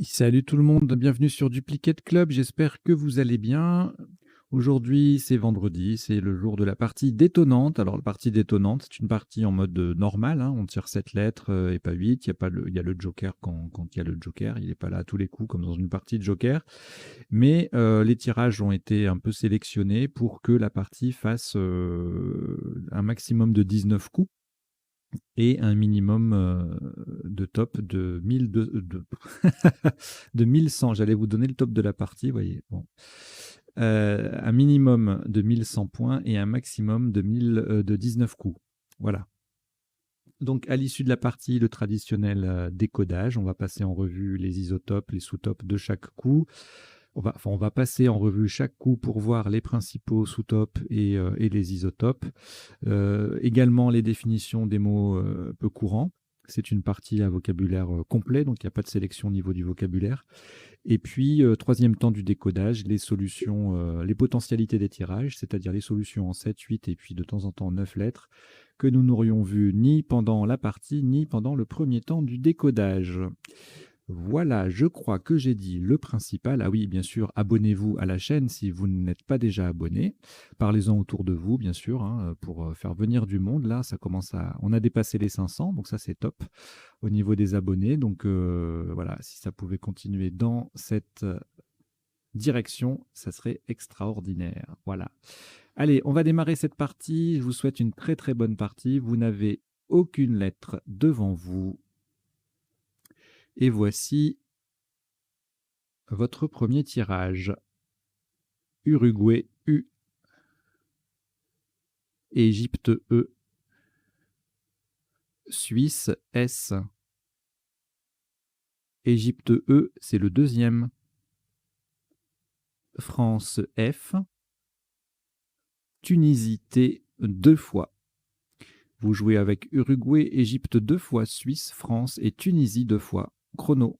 Salut tout le monde, bienvenue sur Duplicate Club, j'espère que vous allez bien. Aujourd'hui, c'est vendredi, c'est le jour de la partie détonnante. Alors, la partie détonnante, c'est une partie en mode normal, hein, on tire 7 lettres et pas 8. Il y a le joker quand il y a le joker, il n'est pas là à tous les coups comme dans une partie de joker. Mais les tirages ont été un peu sélectionnés pour que la partie fasse un maximum de 19 coups et un minimum de top de 1100. J'allais vous donner le top de la partie, vous voyez. Bon. Un minimum de 1100 points et un maximum de 19 coups. Voilà. Donc, à l'issue de la partie, le traditionnel décodage. On va passer en revue les isotopes, les sous-topes de chaque coup. On va passer en revue chaque coup pour voir les principaux sous-topes et les isotopes. Également les définitions des mots peu courants. C'est une partie à vocabulaire complet, donc il n'y a pas de sélection au niveau du vocabulaire. Et puis, troisième temps du décodage, les solutions, les potentialités des tirages, c'est-à-dire les solutions en 7, 8 et puis de temps en temps 9 lettres, que nous n'aurions vues ni pendant la partie, ni pendant le premier temps du décodage. Voilà, je crois que j'ai dit le principal. Ah oui, bien sûr, abonnez-vous à la chaîne si vous n'êtes pas déjà abonné. Parlez-en autour de vous, bien sûr, hein, pour faire venir du monde. Là, on a dépassé les 500, donc ça c'est top au niveau des abonnés. Donc voilà, si ça pouvait continuer dans cette direction, ça serait extraordinaire. Voilà. Allez, on va démarrer cette partie. Je vous souhaite une très très bonne partie. Vous n'avez aucune lettre devant vous. Et voici votre premier tirage. Uruguay U, Égypte E, Suisse S. Égypte E, c'est le deuxième. France F. Tunisie T deux fois. Vous jouez avec Uruguay, Égypte deux fois, Suisse, France et Tunisie deux fois. Chrono.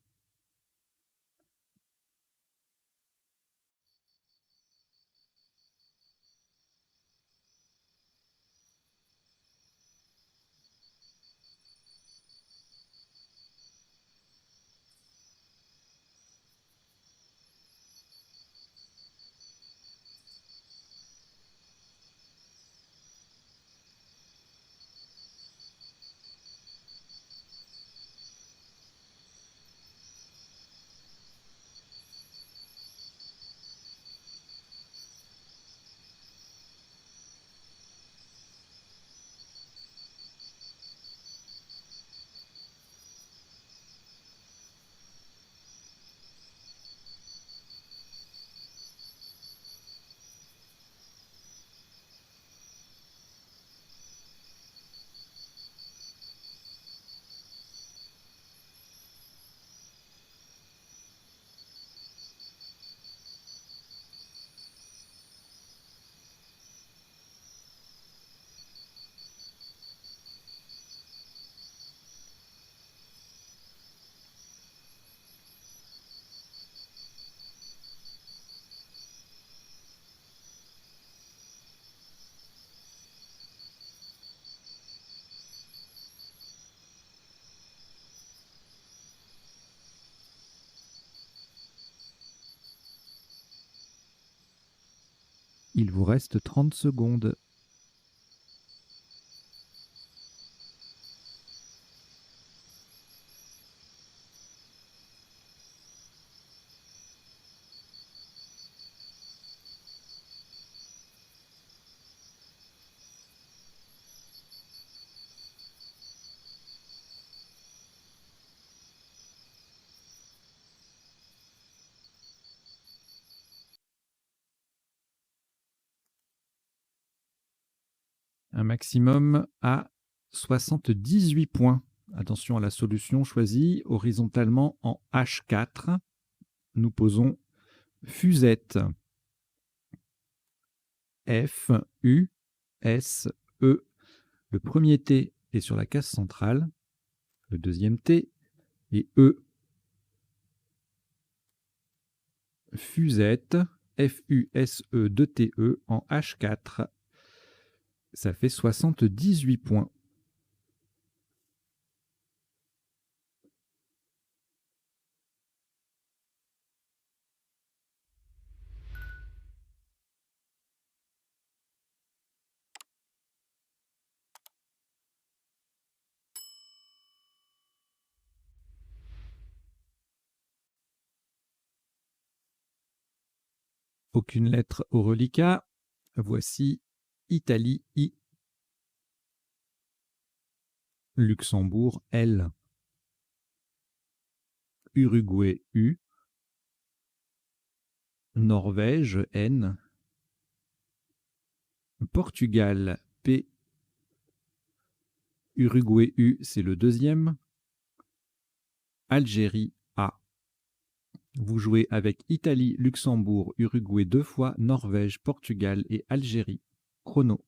Il vous reste 30 secondes. Un maximum à 78 points. Attention à la solution choisie horizontalement en H4. Nous posons Fusette. F, U, S, E. Le premier T est sur la case centrale, le deuxième T et E. Fusette, F-U-S-E 2-T-E en H4. Ça fait 78 points. Aucune lettre au reliquat. Voici Italie I. Luxembourg L. Uruguay U. Norvège N. Portugal P. Uruguay U, c'est le deuxième. Algérie A. Vous jouez avec Italie, Luxembourg, Uruguay 2 fois, Norvège, Portugal et Algérie. Chrono.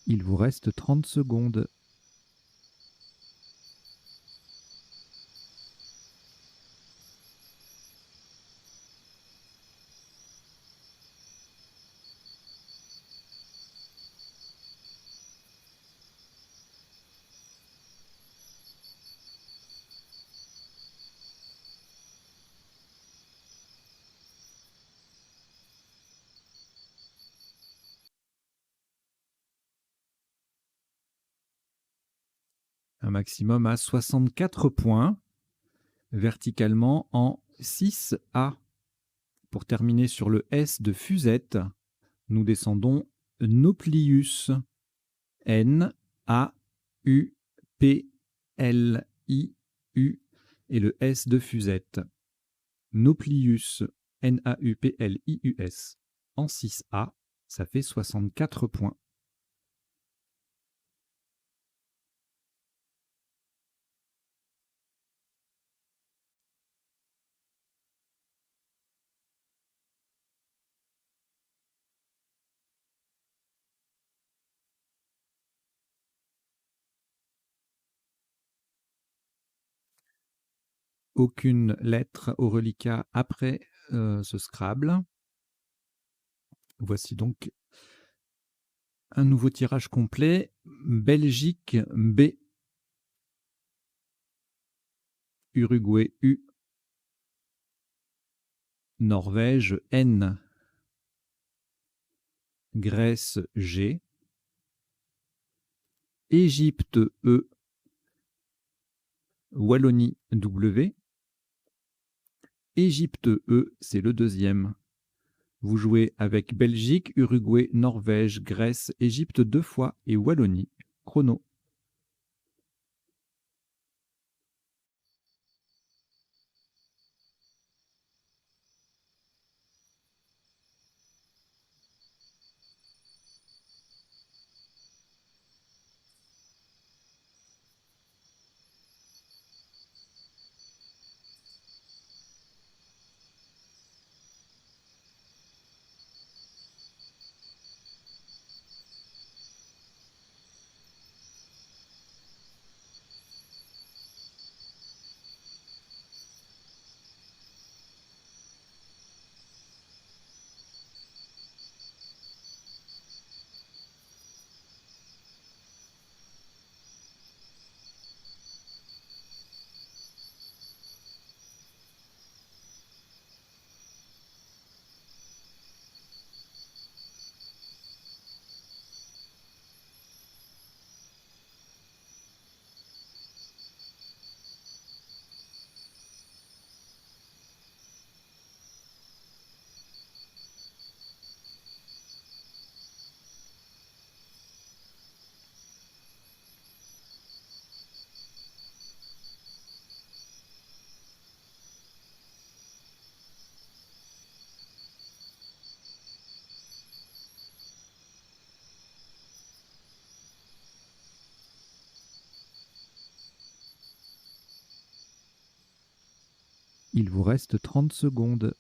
Il vous reste 30 secondes. Un maximum à 64 points, verticalement en 6A. Pour terminer sur le S de Fusette, nous descendons Nauplius, N-A-U-P-L-I-U, et le S de Fusette. Nauplius, N-A-U-P-L-I-U-S, en 6A, ça fait 64 points. Aucune lettre au reliquat après ce Scrabble. Voici donc un nouveau tirage complet. Belgique B. Uruguay U. Norvège N. Grèce G. Égypte E. Wallonie W. Égypte E, c'est le deuxième. Vous jouez avec Belgique, Uruguay, Norvège, Grèce, Égypte 2 fois et Wallonie. Chrono. Il vous reste 30 secondes.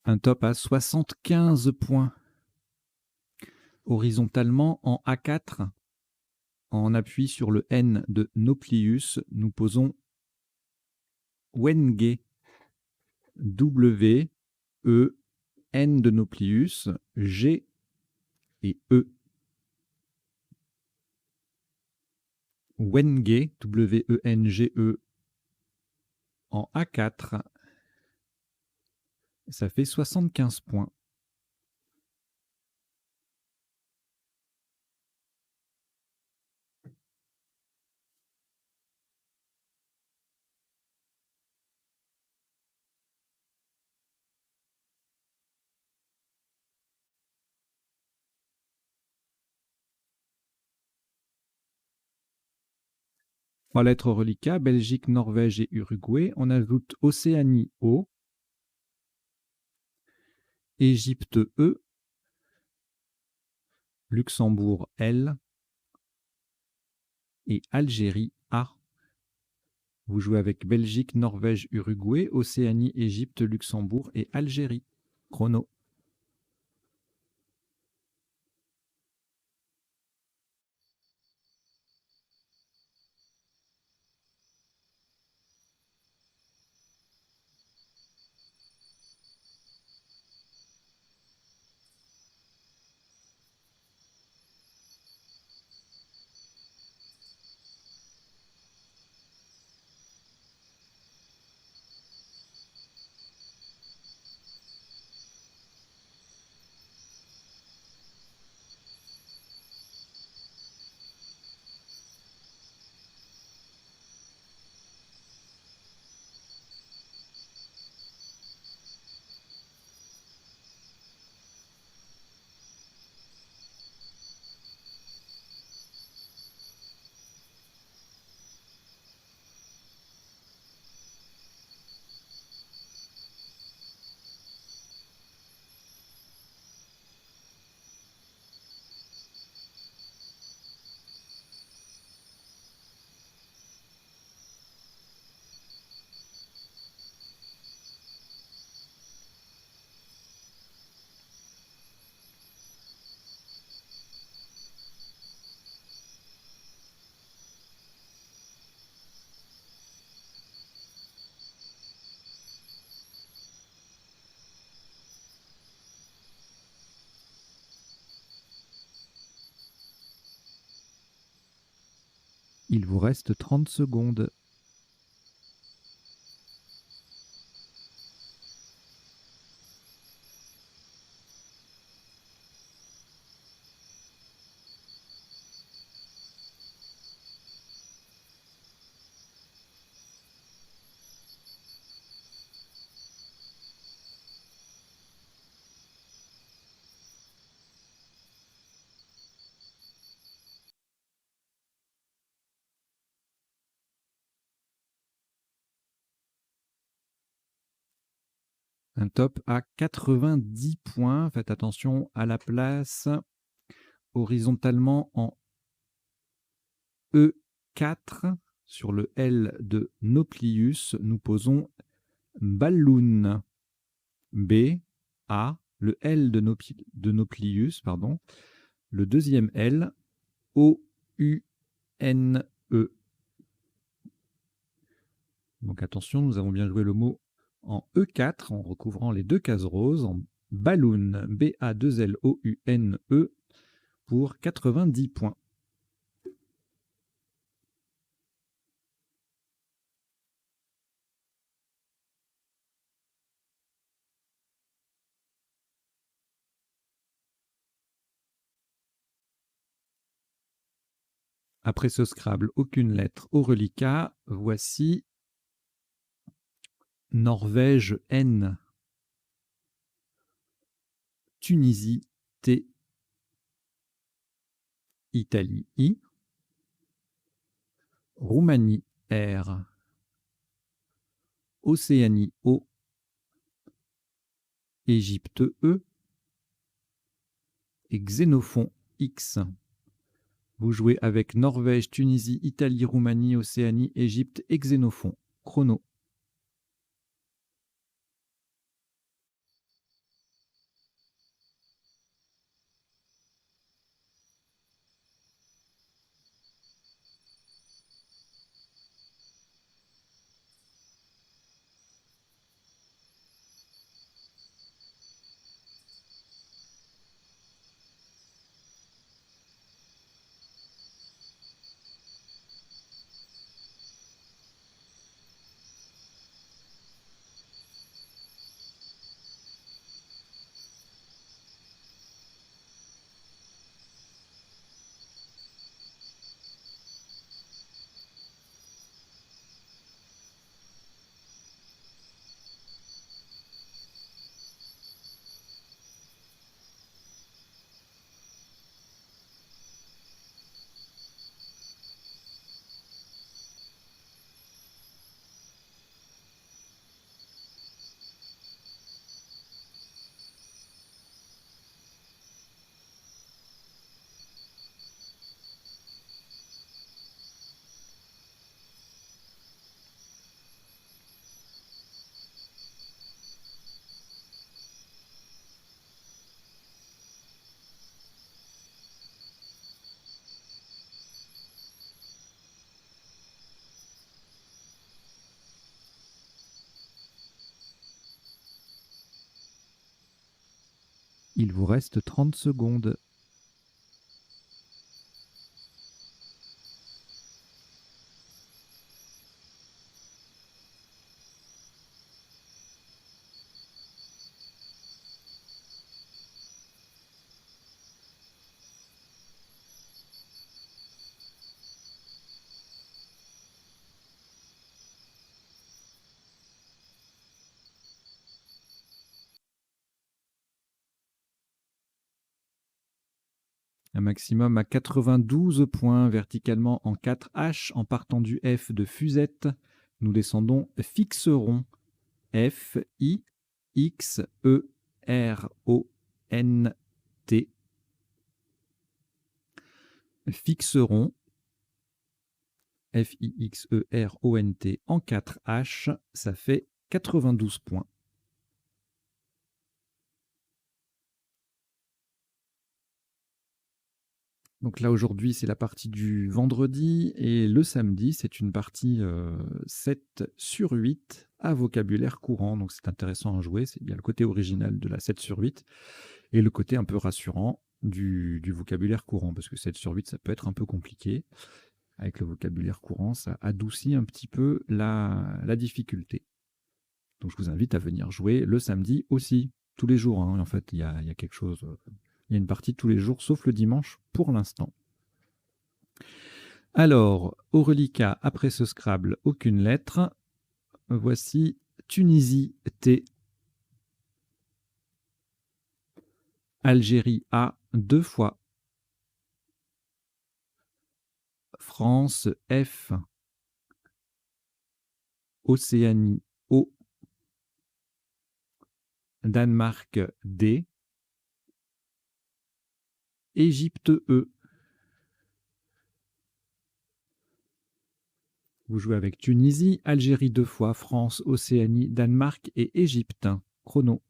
Un top à 75 points. Horizontalement, en A4, en appui sur le N de Nauplius, nous posons Wenge. W, E, N de Nauplius, G et E. Wenge, W-E-N-G-E, en A4. Ça fait 75 points. Trois lettres reliquats, Belgique, Norvège et Uruguay. On ajoute Océanie O, Égypte E, Luxembourg L et Algérie A. Vous jouez avec Belgique, Norvège, Uruguay, Océanie, Égypte, Luxembourg et Algérie. Chrono. Il vous reste 30 secondes. Un top à 90 points. Faites attention à la place. Horizontalement en E4, sur le L de Nauplius, nous posons Balloon. B, A, le L de Nauplius, pardon. Le deuxième L, O, U, N, E. Donc attention, nous avons bien joué le mot en E4, en recouvrant les deux cases roses, en Balloon, B-A-2-L-O-U-N-E, pour 90 points. Après ce Scrabble, aucune lettre au reliquat. Voici Norvège N, Tunisie T, Italie I, Roumanie R, Océanie O, Égypte E et Xénophon X. Vous jouez avec Norvège, Tunisie, Italie, Roumanie, Océanie, Égypte et Xénophon. Chrono. Il vous reste 30 secondes. Un maximum à 92 points verticalement en 4H en partant du F de Fusette. Nous descendons Fixeron. F, I, X, E, R, O, N, T. Fixeron. F, I, X, E, R, O, N, T en 4H. Ça fait 92 points. Donc là, aujourd'hui, c'est la partie du vendredi et le samedi, c'est une partie 7 sur 8 à vocabulaire courant. Donc c'est intéressant à jouer. Il y a le côté original de la 7 sur 8 et le côté un peu rassurant du vocabulaire courant parce que 7 sur 8, ça peut être un peu compliqué. Avec le vocabulaire courant, ça adoucit un petit peu la difficulté. Donc je vous invite à venir jouer le samedi aussi, tous les jours. Hein. En fait, il y a quelque chose... Il y a une partie tous les jours, sauf le dimanche pour l'instant. Alors, au reliquat, après ce Scrabble, aucune lettre. Voici Tunisie T, Algérie A 2 fois, France F, Océanie O, Danemark D, Égypte E. Vous jouez avec Tunisie, Algérie 2 fois, France, Océanie, Danemark et Égypte. Chrono.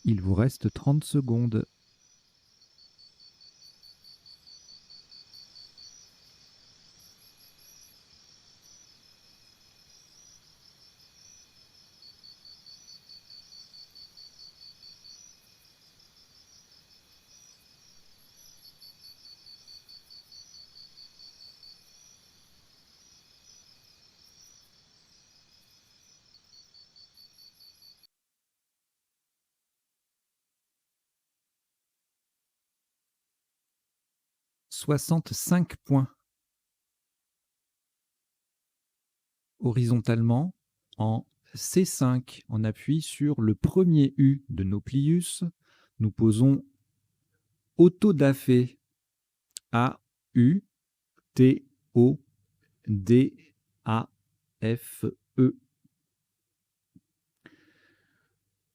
Il vous reste 30 secondes. « 65 points. Horizontalement, en C5, on appuie sur le premier U de nos plius. Nous posons autodafé. A-U-T-O-D-A-F-E.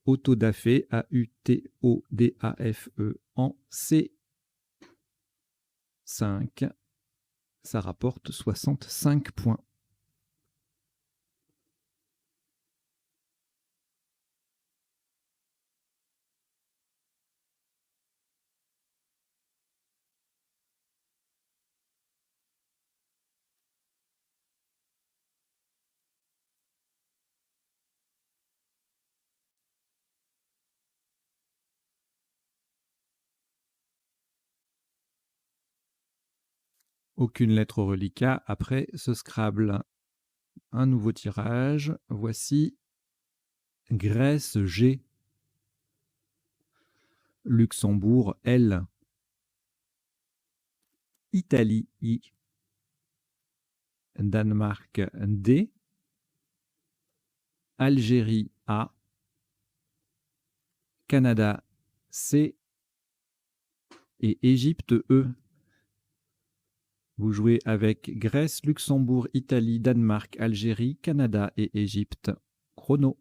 Autodafé, A-U-T-O-D-A-F-E en C5. Ça rapporte 65 points. Aucune lettre au reliquat après ce Scrabble. Un nouveau tirage. Voici Grèce G. Luxembourg L. Italie I. Danemark D. Algérie A. Canada C. Et Égypte E. Vous jouez avec Grèce, Luxembourg, Italie, Danemark, Algérie, Canada et Égypte. Chrono.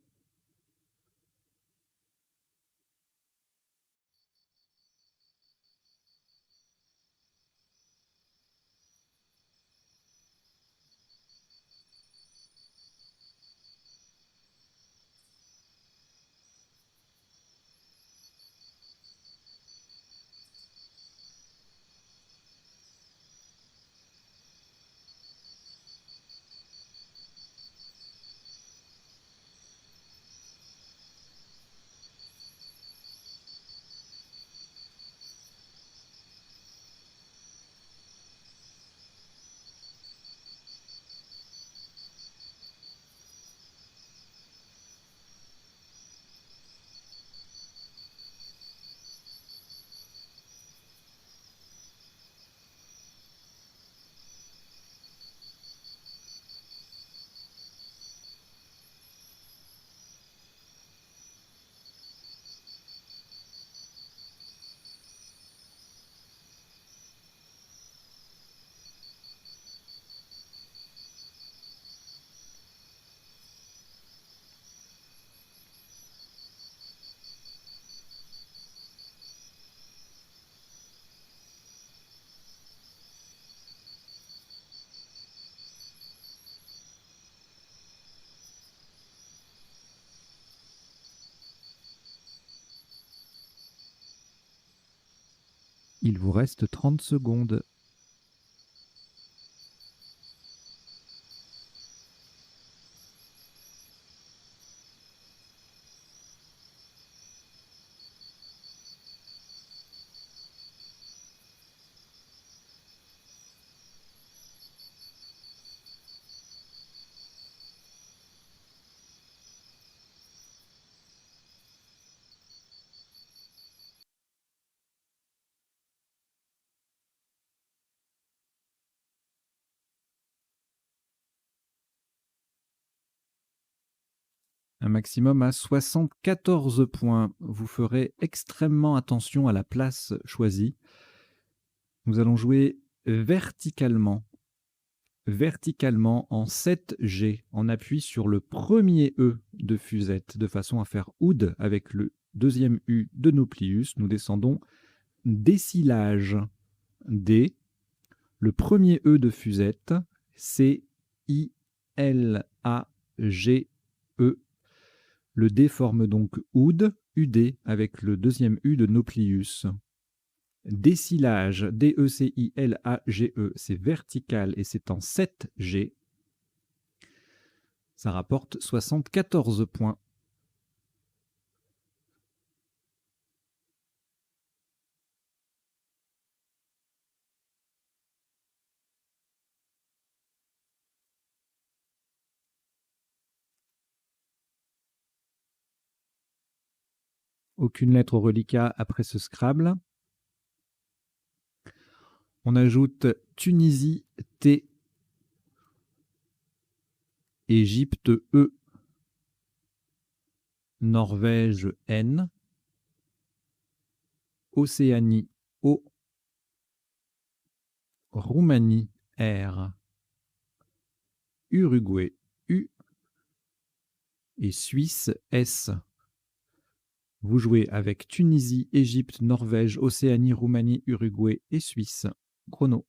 Il vous reste 30 secondes. Un maximum à 74 points. Vous ferez extrêmement attention à la place choisie. Nous allons jouer verticalement. Verticalement en 7G. On appuie sur le premier E de Fusette de façon à faire oud avec le deuxième U de nos plius. Nous descendons décilage. D. Le premier E de Fusette. C-I-L-A-G-E. Le D forme donc oud. UD avec le deuxième U de Nauplius. Décilage, D-E-C-I-L-A-G-E, c'est vertical et c'est en 7G. Ça rapporte 74 points. Aucune lettre au reliquat après ce Scrabble. On ajoute Tunisie, T, Égypte, E, Norvège, N, Océanie, O, Roumanie, R, Uruguay, U, et Suisse, S. Vous jouez avec Tunisie, Égypte, Norvège, Océanie, Roumanie, Uruguay et Suisse. Chrono.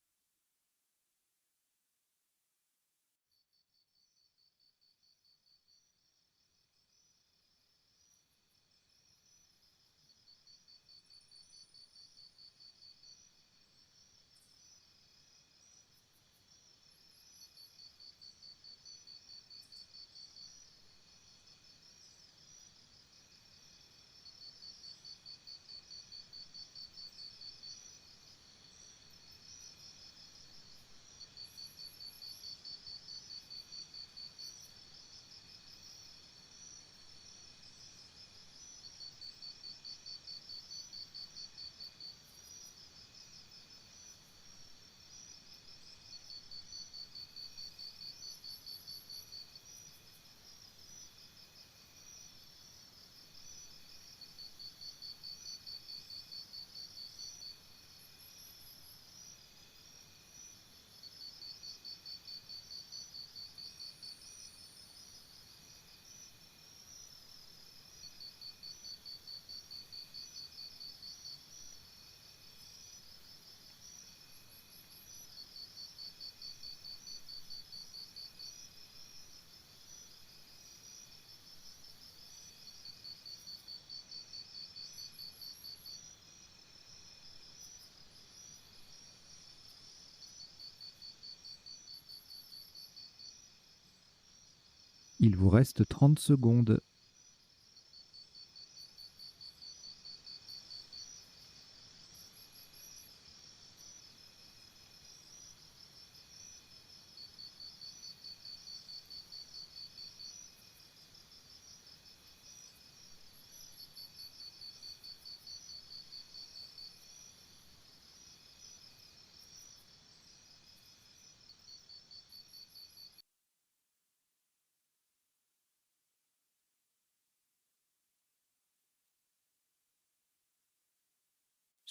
Il vous reste 30 secondes.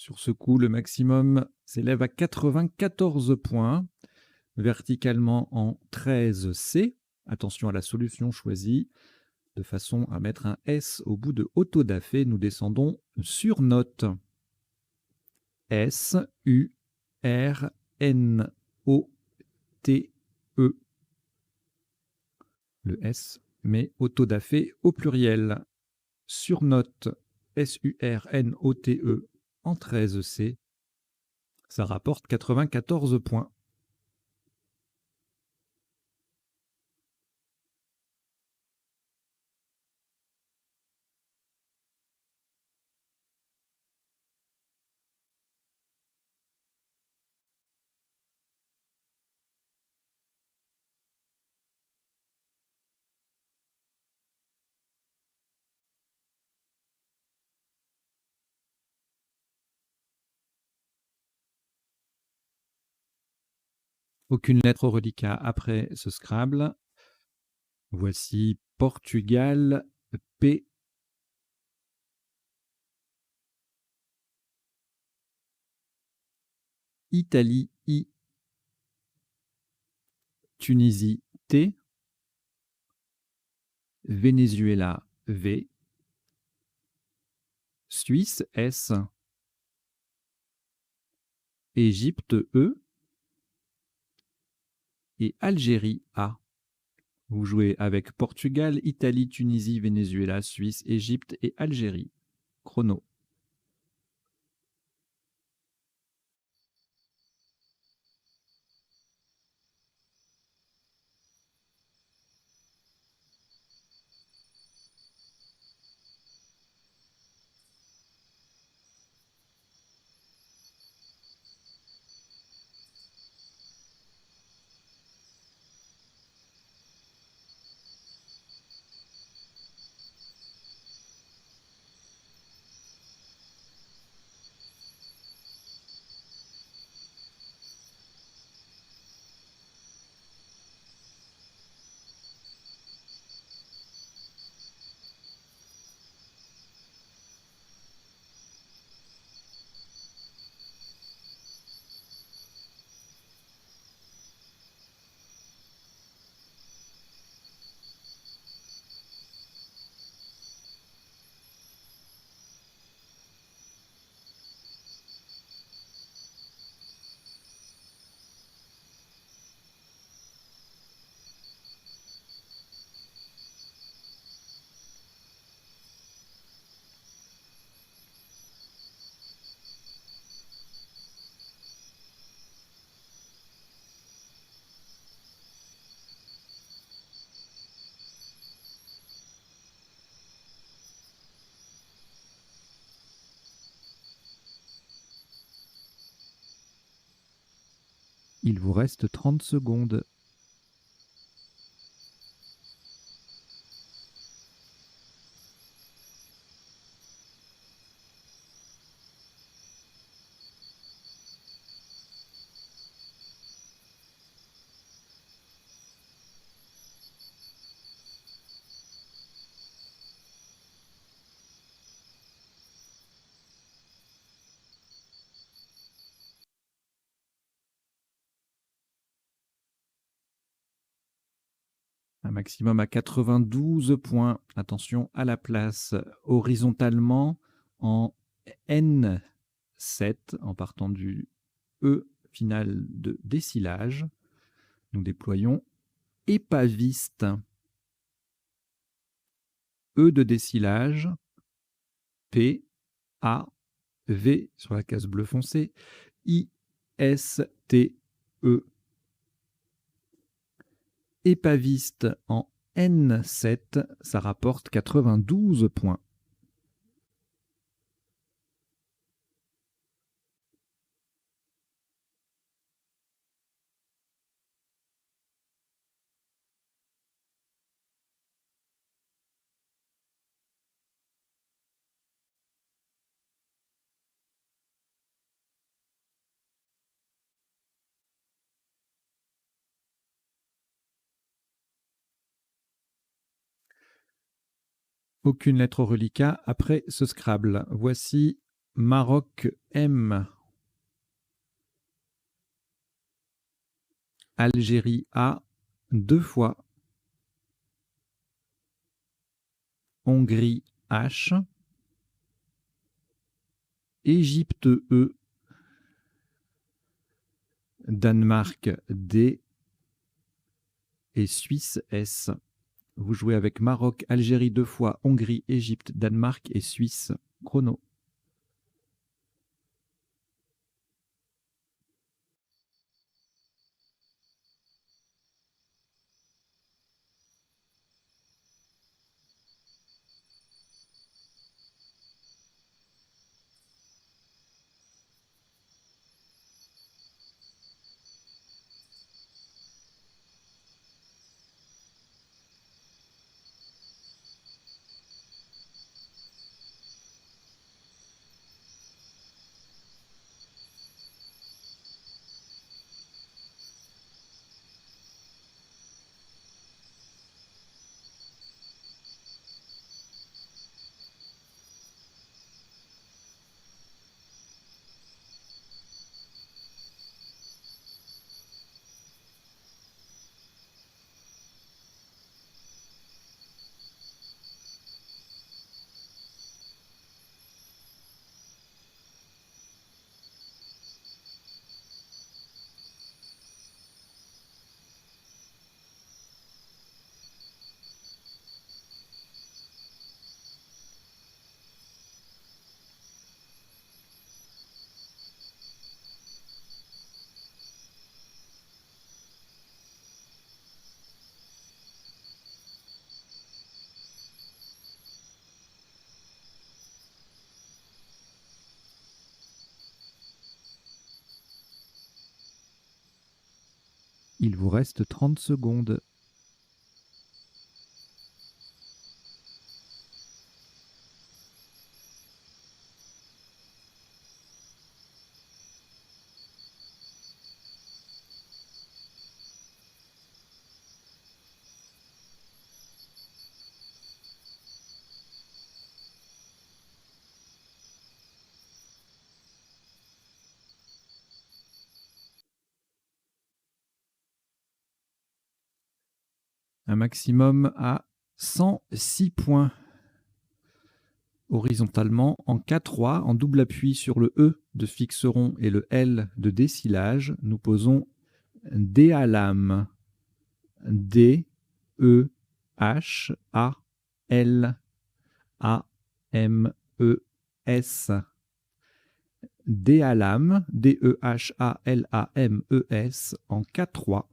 Sur ce coup, le maximum s'élève à 94 points, verticalement en 13C. Attention à la solution choisie, de façon à mettre un S au bout de autodafé. Nous descendons sur note. S, U, R, N, O, T, E. Le S met autodafé au pluriel. Surnote, S-U-R-N-O-T-E en 13C. Ça rapporte 94 points. Aucune lettre au reliquat après ce Scrabble. Voici Portugal, P. Italie, I. Tunisie, T. Venezuela, V. Suisse, S. Égypte, E. Et Algérie, A. Vous jouez avec Portugal, Italie, Tunisie, Venezuela, Suisse, Égypte et Algérie. chrono. Il vous reste 30 secondes. Un maximum à 92 points. Attention à la place horizontalement en N7 en partant du E final de décilage. Nous déployons épaviste. E de décilage, P, A, V sur la case bleu foncé, I, S, T, E. Épaviste en N7, ça rapporte 92 points. Aucune lettre au reliquat après ce Scrabble. Voici Maroc M, Algérie A, 2 fois, Hongrie H, Égypte E, Danemark D et Suisse S. Vous jouez avec Maroc, Algérie 2 fois, Hongrie, Égypte, Danemark et Suisse. Chrono. Il vous reste 30 secondes. Un maximum à 106 points. Horizontalement, en K3, en double appui sur le E de fixeron et le L de décilage, nous posons Déalame. D, E, H, A, L, A, M, E, S. Déalame, D, E, H, A, L, A, M, E, S, en K3.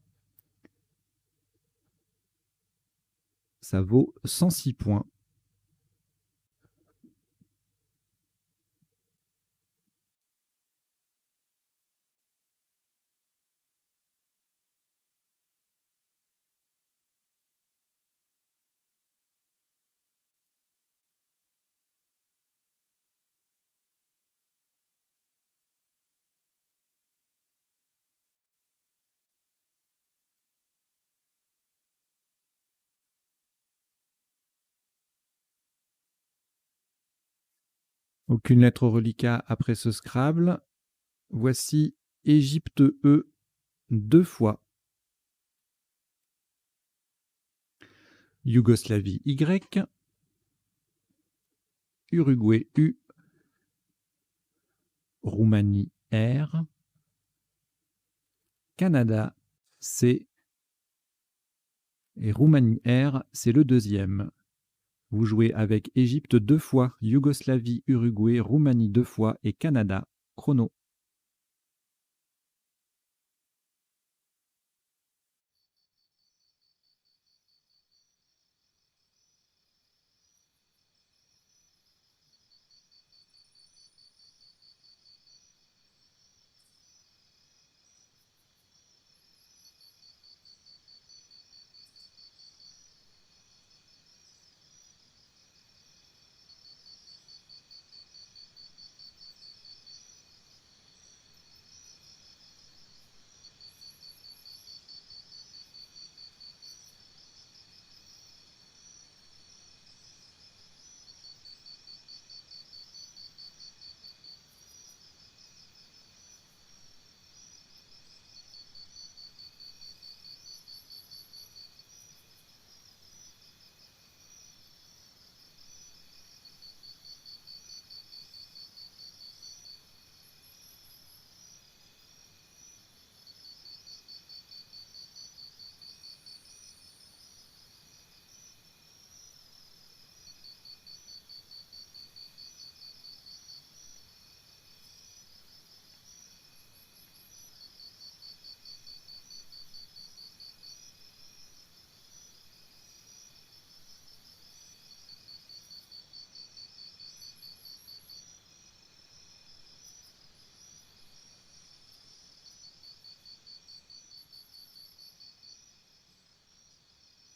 Ça vaut 106 points. Aucune lettre reliquat après ce Scrabble. Voici Égypte E 2 fois. Yougoslavie Y. Uruguay U. Roumanie R. Canada C. Et Roumanie R, c'est le deuxième. Vous jouez avec Égypte 2 fois, Yougoslavie, Uruguay, Roumanie 2 fois et Canada. Chrono.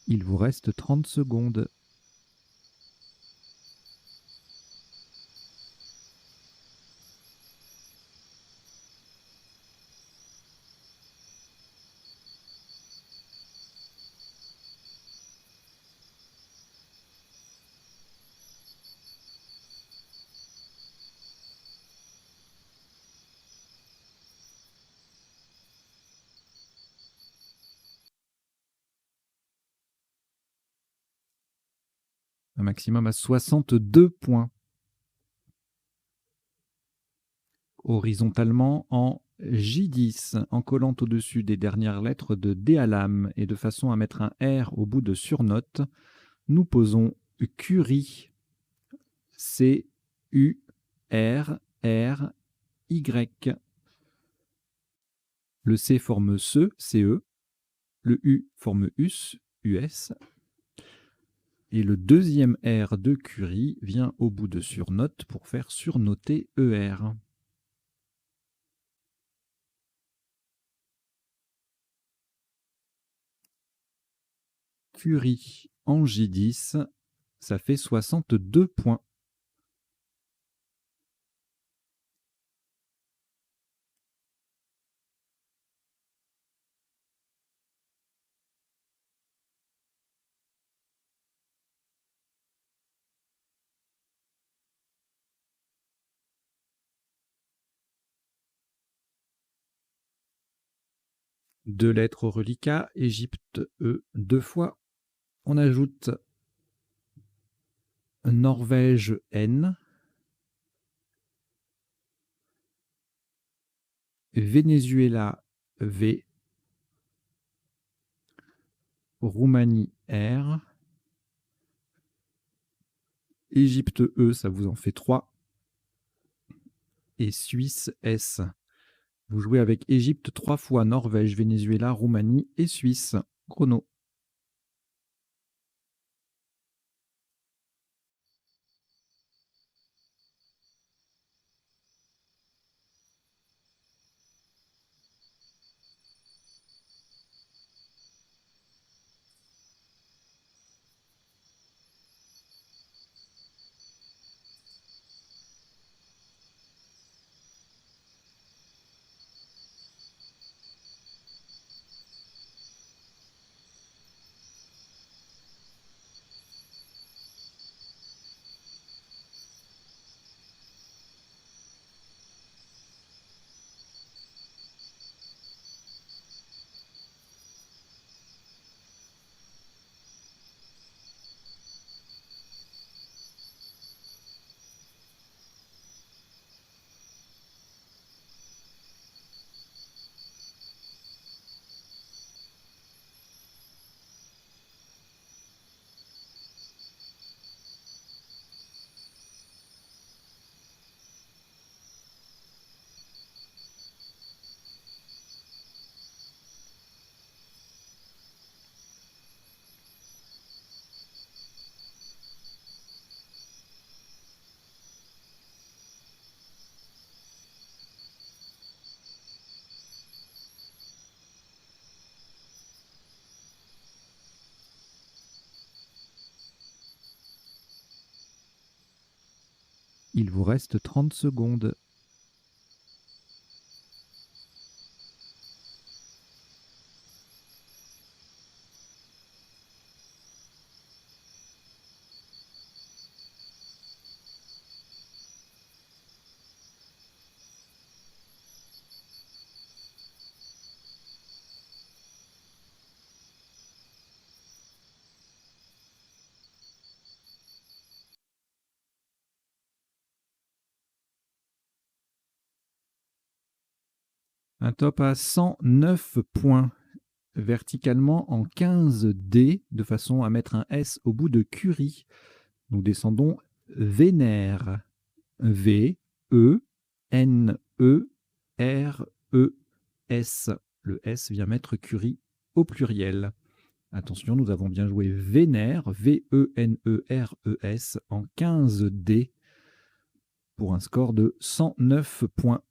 Il vous reste 30 secondes. Un maximum à 62 points. Horizontalement en J10, en collant au-dessus des dernières lettres de Déalame et de façon à mettre un R au bout de surnote, nous posons Curie. C, U, R, R, Y. Le C forme CE, CE. Le U forme US, US. Et le deuxième R de Curie vient au bout de surnote pour faire surnoter ER. Curie en J10, ça fait 62 points. Deux lettres au reliquat, Égypte E 2 fois. On ajoute Norvège N, Venezuela V, Roumanie R, Égypte E, ça vous en fait 3, et Suisse S. Vous jouez avec Égypte 3 fois, Norvège, Venezuela, Roumanie et Suisse. Chrono. Il vous reste 30 secondes. Un top à 109 points, verticalement en 15 D, de façon à mettre un S au bout de Curie. Nous descendons Vénère. V, E, N, E, R, E, S. Le S vient mettre Curie au pluriel. Attention, nous avons bien joué Vénère, V-E-N-E-R-E-S, en 15 D, pour un score de 109 points.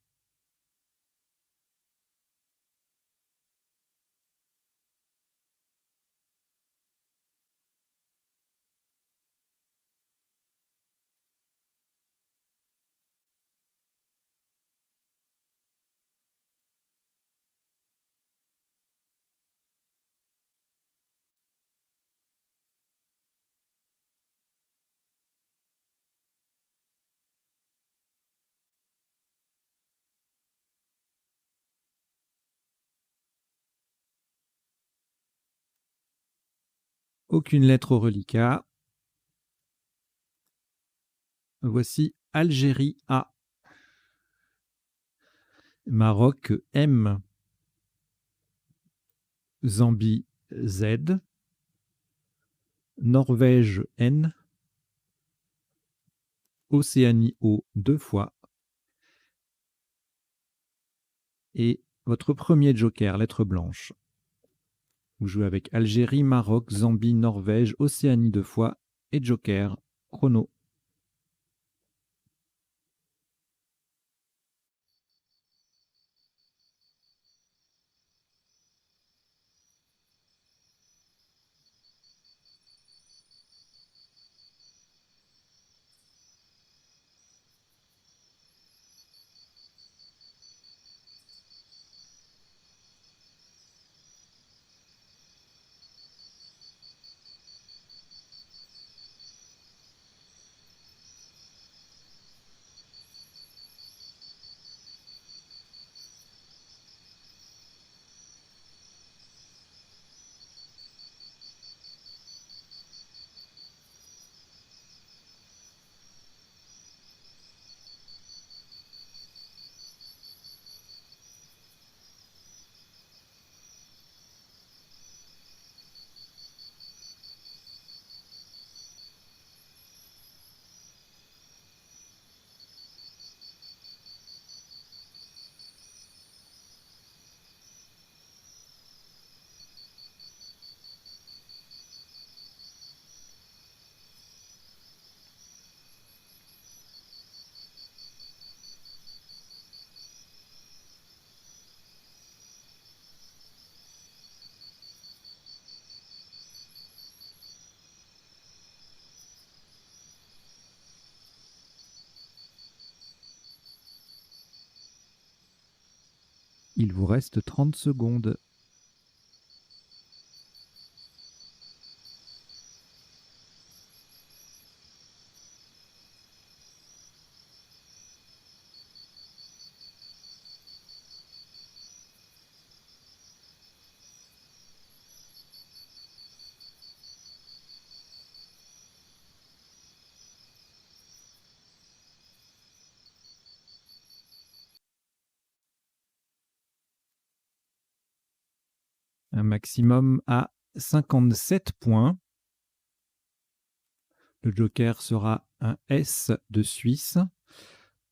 Aucune lettre au reliquat. Voici Algérie A, Maroc M, Zambie Z, Norvège N, Océanie O 2 fois, et votre premier joker, lettre blanche. Vous jouez avec Algérie, Maroc, Zambie, Norvège, Océanie 2 fois et joker. Chrono. Il vous reste 30 secondes. Un maximum à 57 points. Le joker sera un S de Suisse.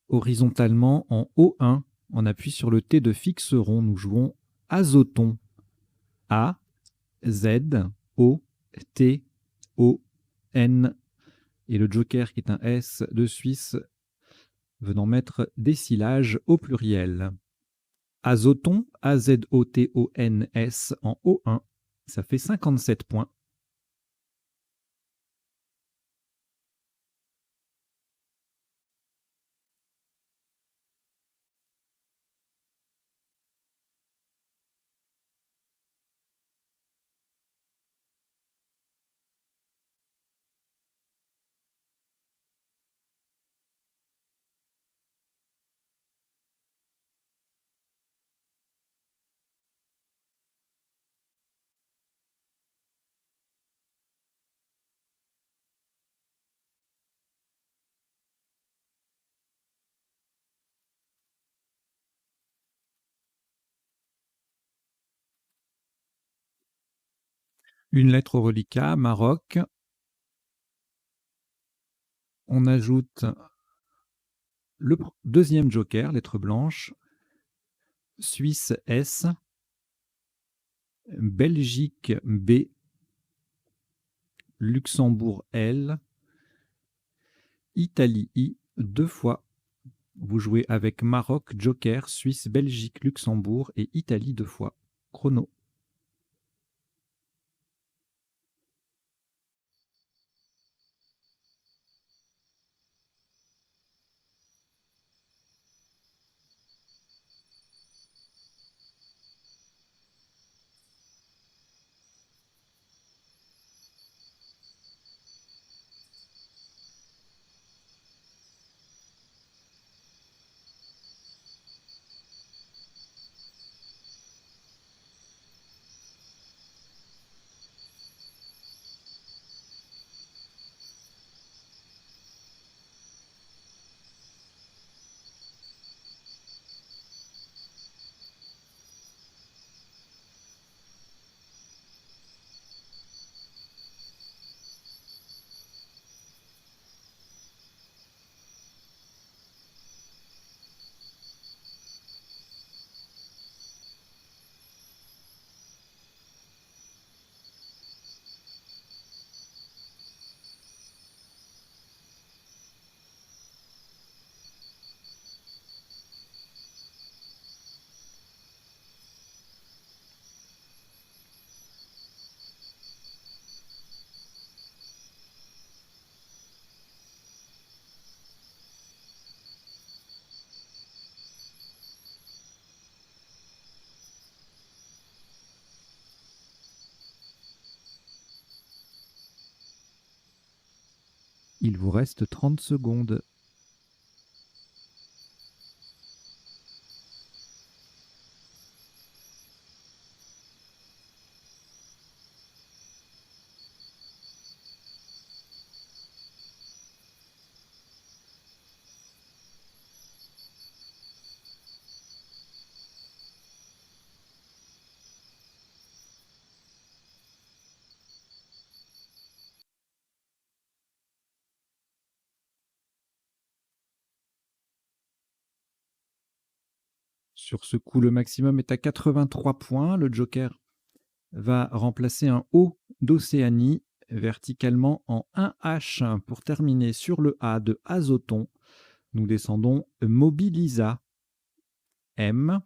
Horizontalement en O1, on appuie sur le T de fixeron. Nous jouons Azoton. A, Z, O, T, O, N. Et le joker qui est un S de Suisse venant mettre des syllages au pluriel. Azoton, A-Z-O-T-O-N-S en O1. Ça fait 57 points. Une lettre au reliquat, Maroc. On ajoute le deuxième joker, lettre blanche, Suisse S, Belgique B, Luxembourg L, Italie I, 2 fois. Vous jouez avec Maroc, joker, Suisse, Belgique, Luxembourg et Italie 2 fois. Chrono. Il vous reste 30 secondes. Sur ce coup, le maximum est à 83 points. Le joker va remplacer un O d'Océanie verticalement en 1H pour terminer sur le A de Azoton. Nous descendons Mobilisa. M,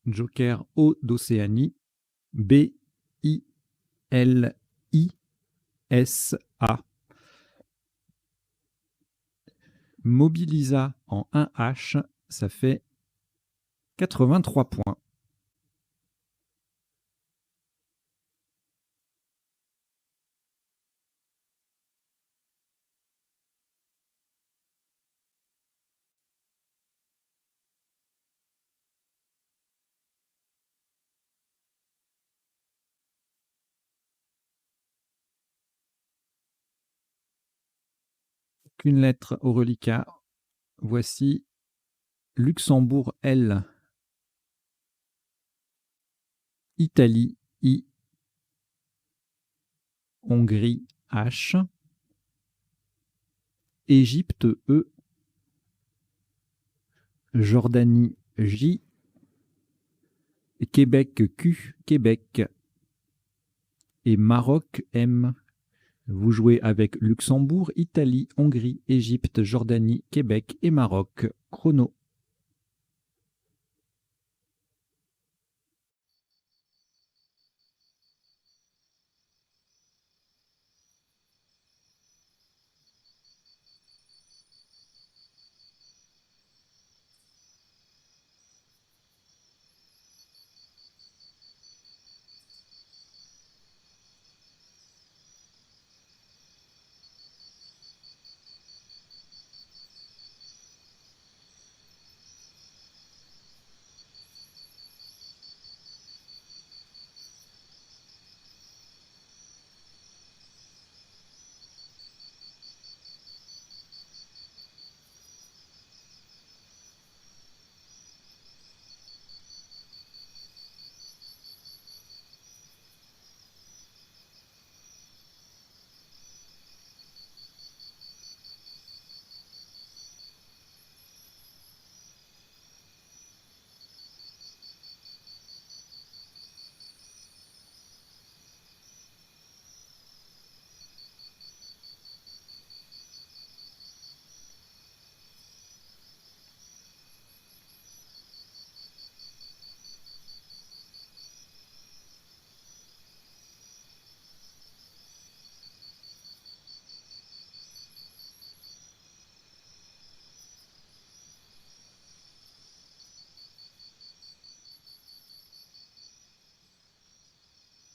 joker O d'Océanie, B, I, L, I, S, A. Mobilisa en 1H, ça fait 83 points. Qu'une lettre au reliquat. Voici Luxembourg L, Italie I, Hongrie H, Égypte E, Jordanie J, Québec Q, Québec et Maroc M. Vous jouez avec Luxembourg, Italie, Hongrie, Égypte, Jordanie, Québec et Maroc. Chrono.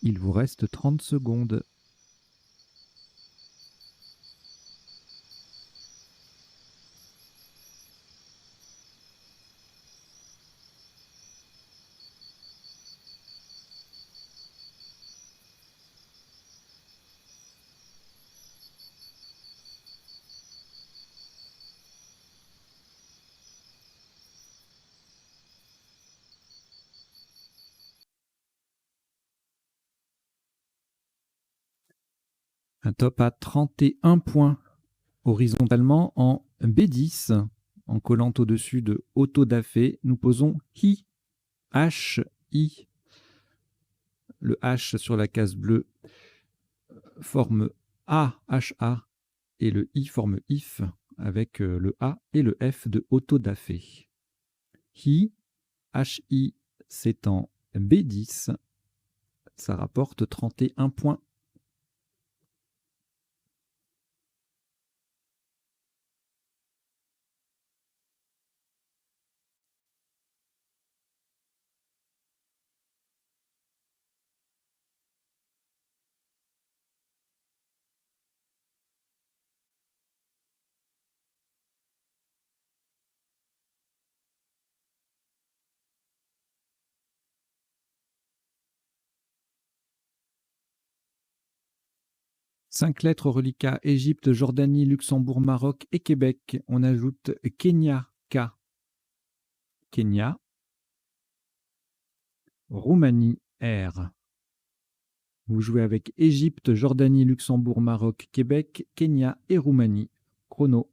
Il vous reste 30 secondes. Un top à 31 points. Horizontalement en B10, en collant au-dessus de autodafé, nous posons I, H, I. Le H sur la case bleue forme A, H, A, et le I forme IF avec le A et le F de autodafé. I, HI, c'est en B10, ça rapporte 31 points. Cinq lettres au reliquat: Égypte, Jordanie, Luxembourg, Maroc et Québec. On ajoute Kenya, K. Kenya. Roumanie, R. Vous jouez avec Égypte, Jordanie, Luxembourg, Maroc, Québec, Kenya et Roumanie. Chrono.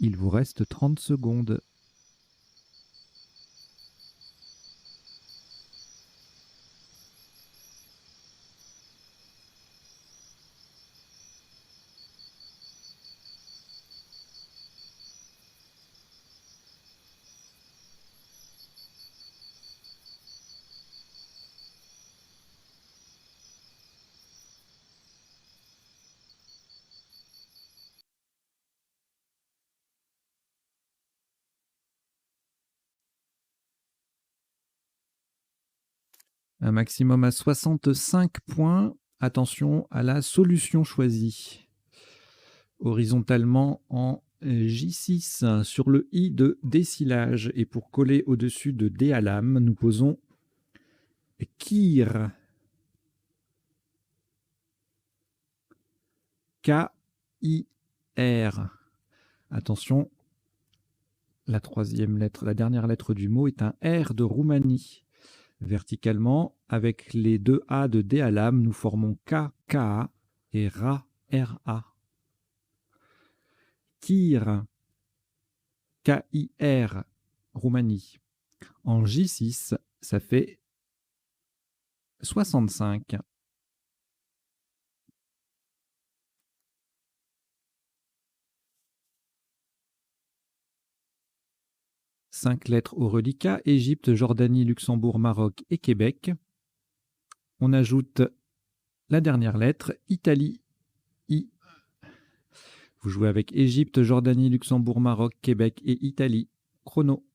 Il vous reste 30 secondes. Un maximum à 65 points. Attention à la solution choisie. Horizontalement en J6 sur le I de décilage. Et pour coller au-dessus de D à lame, nous posons Kir. K-I-R. Attention, la troisième lettre, la dernière lettre du mot est un R de Roumanie. Verticalement, avec les deux A de D à lame, nous formons K-K-A et Ra-R-A. Kir, K-I-R, Roumanie. En J6, ça fait 65. 5 lettres au reliquat, Égypte, Jordanie, Luxembourg, Maroc et Québec. On ajoute la dernière lettre, Italie, I. Vous jouez avec Égypte, Jordanie, Luxembourg, Maroc, Québec et Italie. Chrono.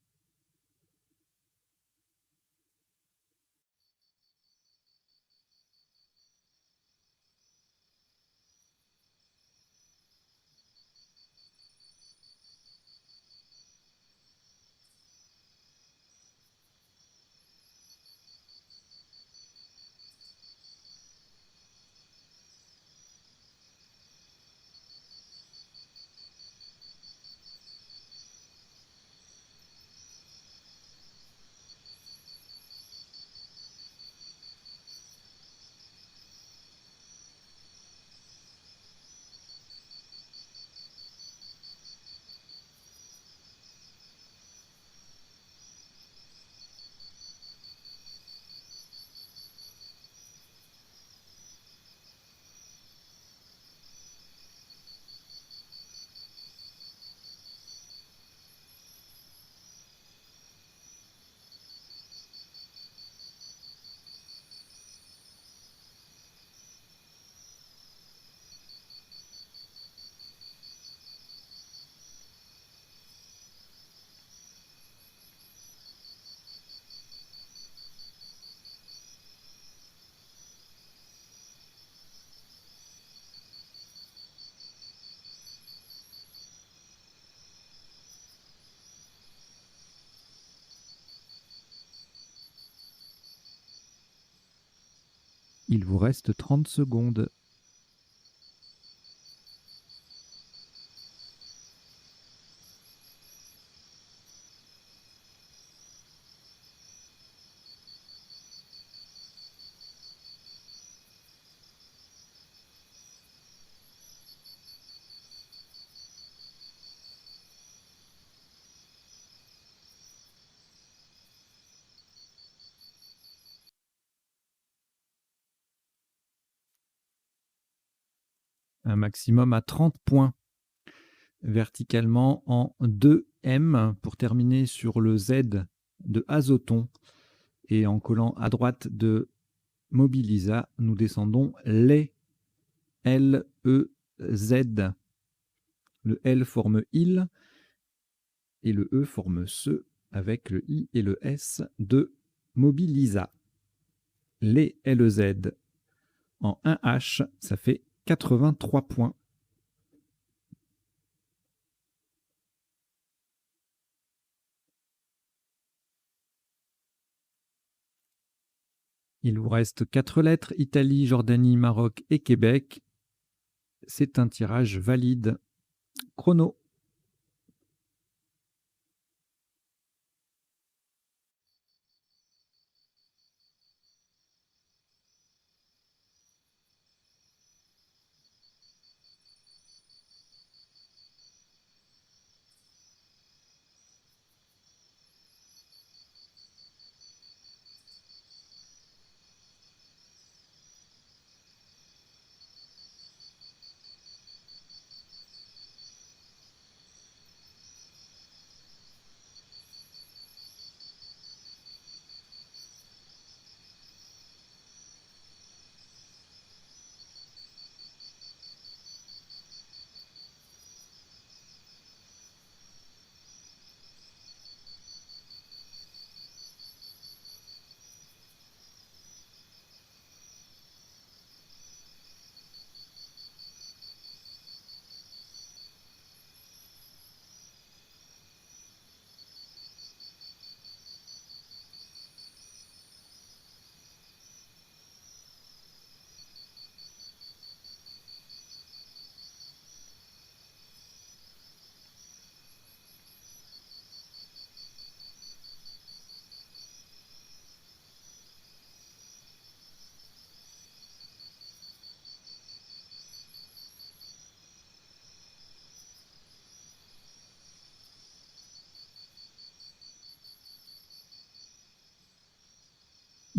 Il vous reste 30 secondes. Un maximum à 30 points. Verticalement en 2M pour terminer sur le Z de Azoton. Et en collant à droite de Mobilisa, nous descendons les L-E-Z. Le L forme il et le E forme ce avec le I et le S de Mobilisa. Les L-E-Z en 1H, ça fait 83 points. Il vous reste 4 lettres, Italie, Jordanie, Maroc et Québec. C'est un tirage valide. Chrono.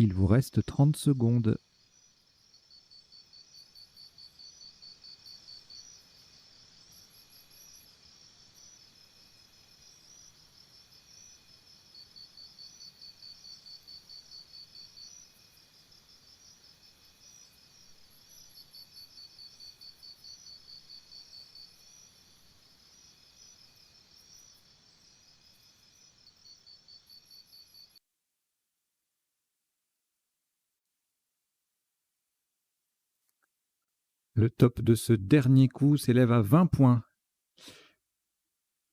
Il vous reste 30 secondes. Le top de ce dernier coup s'élève à 20 points.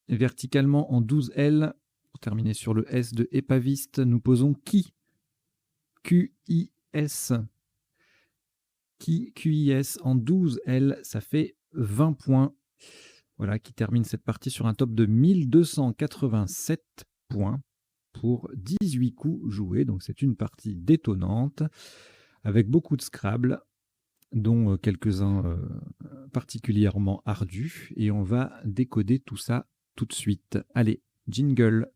Et verticalement en 12L, pour terminer sur le S de épaviste, nous posons qui QIS. QIS en 12L, ça fait 20 points. Voilà, qui termine cette partie sur un top de 1287 points pour 18 coups joués. Donc c'est une partie détonnante, avec beaucoup de Scrabble, dont quelques-uns particulièrement ardus. Et on va décoder tout ça tout de suite. Allez, jingle.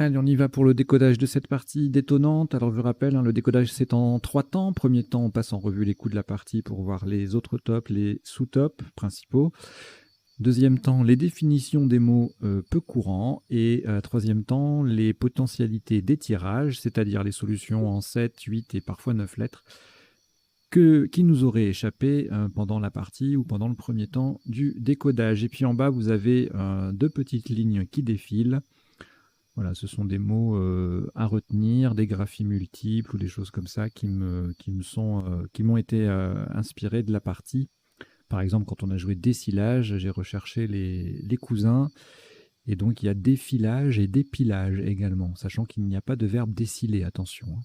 Allez, on y va pour le décodage de cette partie détonnante. Alors, je rappelle, le décodage, c'est en 3 temps. Premier temps, on passe en revue les coups de la partie pour voir les autres tops, les sous-tops principaux. Deuxième temps, les définitions des mots peu courants. Et troisième temps, les potentialités des tirages, c'est-à-dire les solutions en 7, 8 et parfois 9 lettres qui nous auraient échappé pendant la partie ou pendant le premier temps du décodage. Et puis en bas, vous avez 2 petites lignes qui défilent. Voilà, ce sont des mots à retenir, des graphies multiples ou des choses comme ça qui m'ont été inspirés de la partie. Par exemple, quand on a joué décilage, j'ai recherché les cousins. Et donc, il y a défilage et dépilage également, sachant qu'il n'y a pas de verbe déciler, attention.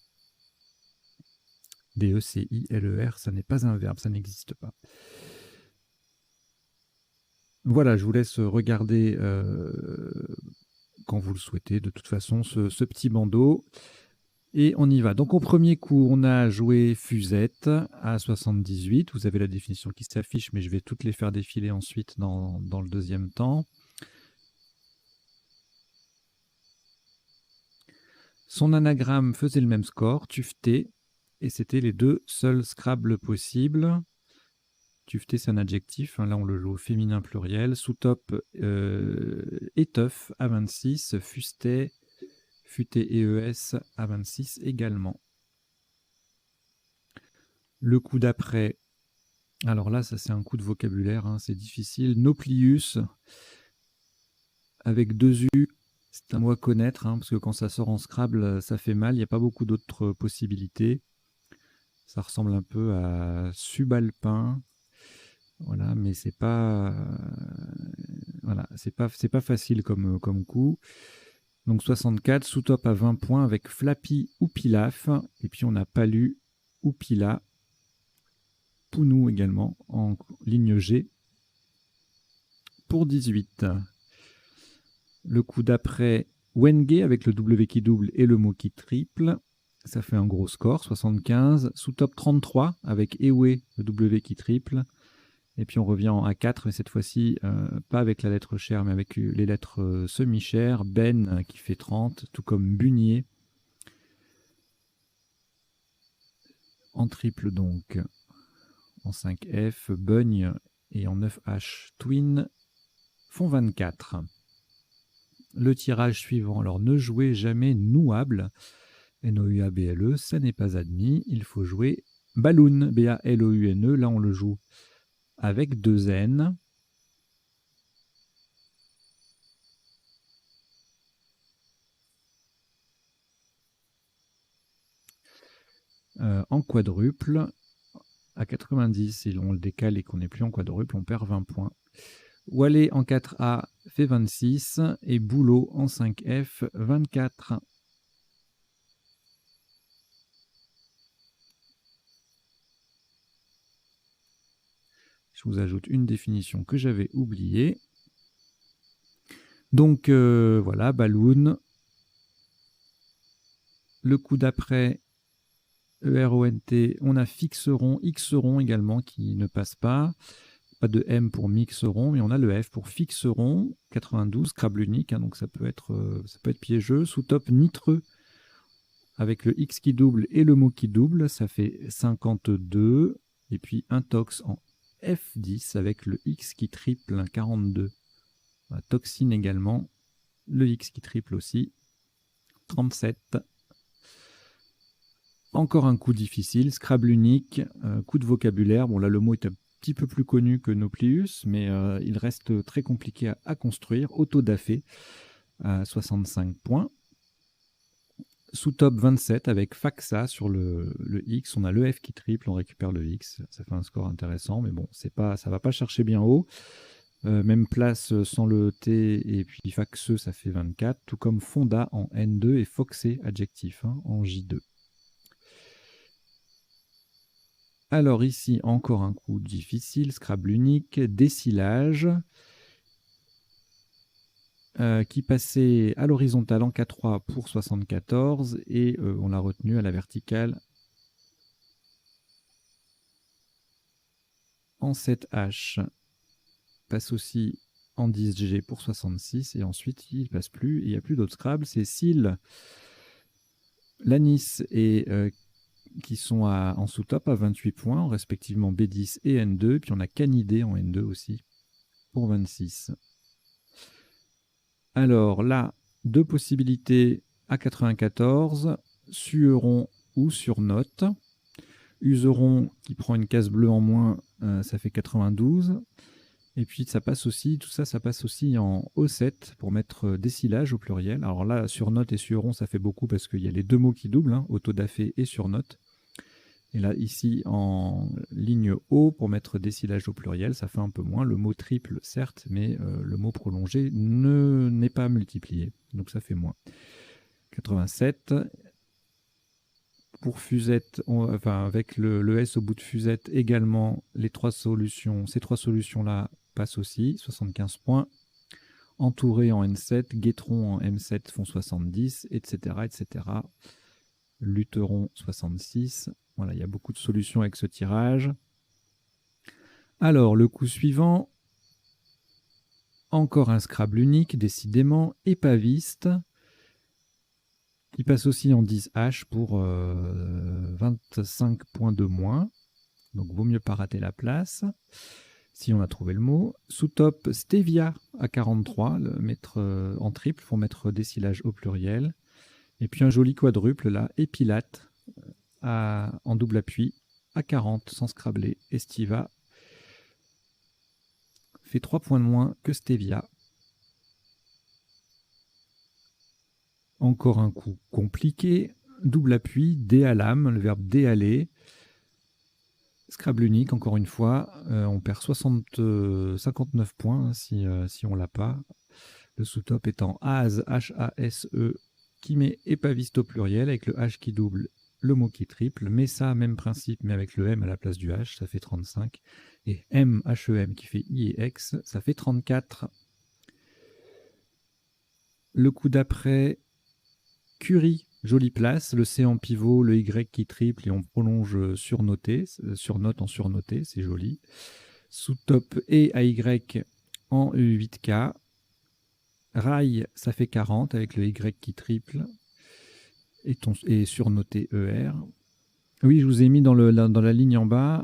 D-E-C-I-L-E-R, ça n'est pas un verbe, ça n'existe pas. Voilà, je vous laisse regarder quand vous le souhaitez, de toute façon, ce petit bandeau. Et on y va. Donc au premier coup, on a joué Fusette à 78. Vous avez la définition qui s'affiche, mais je vais toutes les faire défiler ensuite dans le deuxième temps. Son anagramme faisait le même score, Tufté, et c'était les 2 seuls Scrabble possibles. Tufté, c'est un adjectif, là on le joue au féminin pluriel. Sous-top, étoffe à 26, Fustet, futé EES à 26 également. Le coup d'après, alors là, ça c'est un coup de vocabulaire, c'est difficile. Nauplius, avec 2 U, c'est un mot à connaître, parce que quand ça sort en Scrabble, ça fait mal. Il n'y a pas beaucoup d'autres possibilités. Ça ressemble un peu à subalpin. Voilà, mais c'est pas, voilà, c'est pas facile comme coup. Donc 64, sous-top à 20 points avec Flappy ou Pilaf. Et puis on a Palu ou Pila. Pounou également en ligne G pour 18. Le coup d'après, Wenge avec le W qui double et le mot qui triple. Ça fait un gros score, 75. Sous-top 33 avec Ewe, le W qui triple. Et puis on revient en A4, mais cette fois-ci, pas avec la lettre chère, mais avec les lettres semi-chères. Ben qui fait 30, tout comme Bunier. En triple donc, en 5F, Bugne et en 9H, Twin font 24. Le tirage suivant, alors ne jouez jamais Nouable, N-O-U-A-B-L-E, ça n'est pas admis. Il faut jouer Balloon, B-A-L-O-U-N-E, là on le joue avec 2 N. En quadruple, à 90, si on le décale et qu'on n'est plus en quadruple, on perd 20 points. Wallet en 4A fait 26 et Boulot en 5F 24. Je Je vous ajoute une définition que j'avais oubliée. Donc voilà, balloon. Le coup d'après, ERONT, on a fixeron, xeron également qui ne passe pas. Pas de M pour mixeron, mais on a le F pour fixeron, 92, Scrabble unique, hein, donc ça peut être piégeux. Sous top nitreux, avec le X qui double et le mot qui double, ça fait 52. Et puis un tox en F10 avec le X qui triple, 42. Toxine également, le X qui triple aussi, 37. Encore un coup difficile, Scrabble unique, coup de vocabulaire. Bon là le mot est un petit peu plus connu que Nauplius, mais il reste très compliqué à construire. Autodafé, 65 points. Sous top 27 avec Faxa sur le X, on a le F qui triple, on récupère le X, ça fait un score intéressant, mais bon, ça va pas chercher bien haut. Même place sans le T et puis Faxeux, ça fait 24, tout comme Fonda en N2 et Foxé, adjectif, hein, en J2. Alors ici, encore un coup difficile, Scrabble unique, décilage, qui passait à l'horizontale en K3 pour 74, et on l'a retenu à la verticale en 7H. Passe aussi en 10G pour 66, et ensuite il ne passe plus, il n'y a plus d'autres Scrabble, c'est Syl, Lanis et qui sont en sous-top à 28 points, respectivement B10 et N2. Puis on a Canidé en N2 aussi, pour 26. Alors là, deux possibilités à 94, Sueron ou Surnote. Useron qui prend une case bleue en moins, ça fait 92. Et puis ça passe aussi, tout ça, ça passe aussi en O7 pour mettre décilage au pluriel. Alors là, Surnote et Sueron, ça fait beaucoup parce qu'il y a les deux mots qui doublent, hein, autodafé et Surnote. Et là, ici, en ligne O, pour mettre décilage au pluriel, ça fait un peu moins. Le mot triple, certes, mais le mot prolongé n'est pas multiplié. Donc ça fait moins. 87. Pour Fusette, avec le S au bout de Fusette, également, ces trois solutions-là passent aussi. 75 points. Entouré en N7, Guétron en M7 font 70, etc., etc. Lutheron 66. Voilà, il y a beaucoup de solutions avec ce tirage. Alors, le coup suivant, encore un Scrabble unique, décidément, épaviste, qui passe aussi en 10H pour 25 points de moins. Donc, vaut mieux pas rater la place, si on a trouvé le mot. Sous top, Stevia à 43, le mettre en triple pour mettre décilage au pluriel. Et puis un joli quadruple là, Épilate, en double appui, à 40 sans scrabler. Estiva fait 3 points de moins que Stevia. Encore un coup compliqué, double appui, déalame, le verbe déaler. Scrabble unique, encore une fois, on perd 59 points hein, si on l'a pas. Le sous-top étant Hase, H-A-S-E, qui met épaviste au pluriel avec le H qui double, le mot qui triple. Mais ça, même principe, mais avec le M à la place du H, ça fait 35. Et M, H-E-M qui fait I et X, ça fait 34. Le coup d'après, Curie, jolie place, le C en pivot, le Y qui triple et on prolonge surnoté, surnote en surnoté, c'est joli. Sous top et AY en 8K. Rail, ça fait 40 avec le Y qui triple et surnoté ER. Oui, je vous ai mis dans la ligne en bas,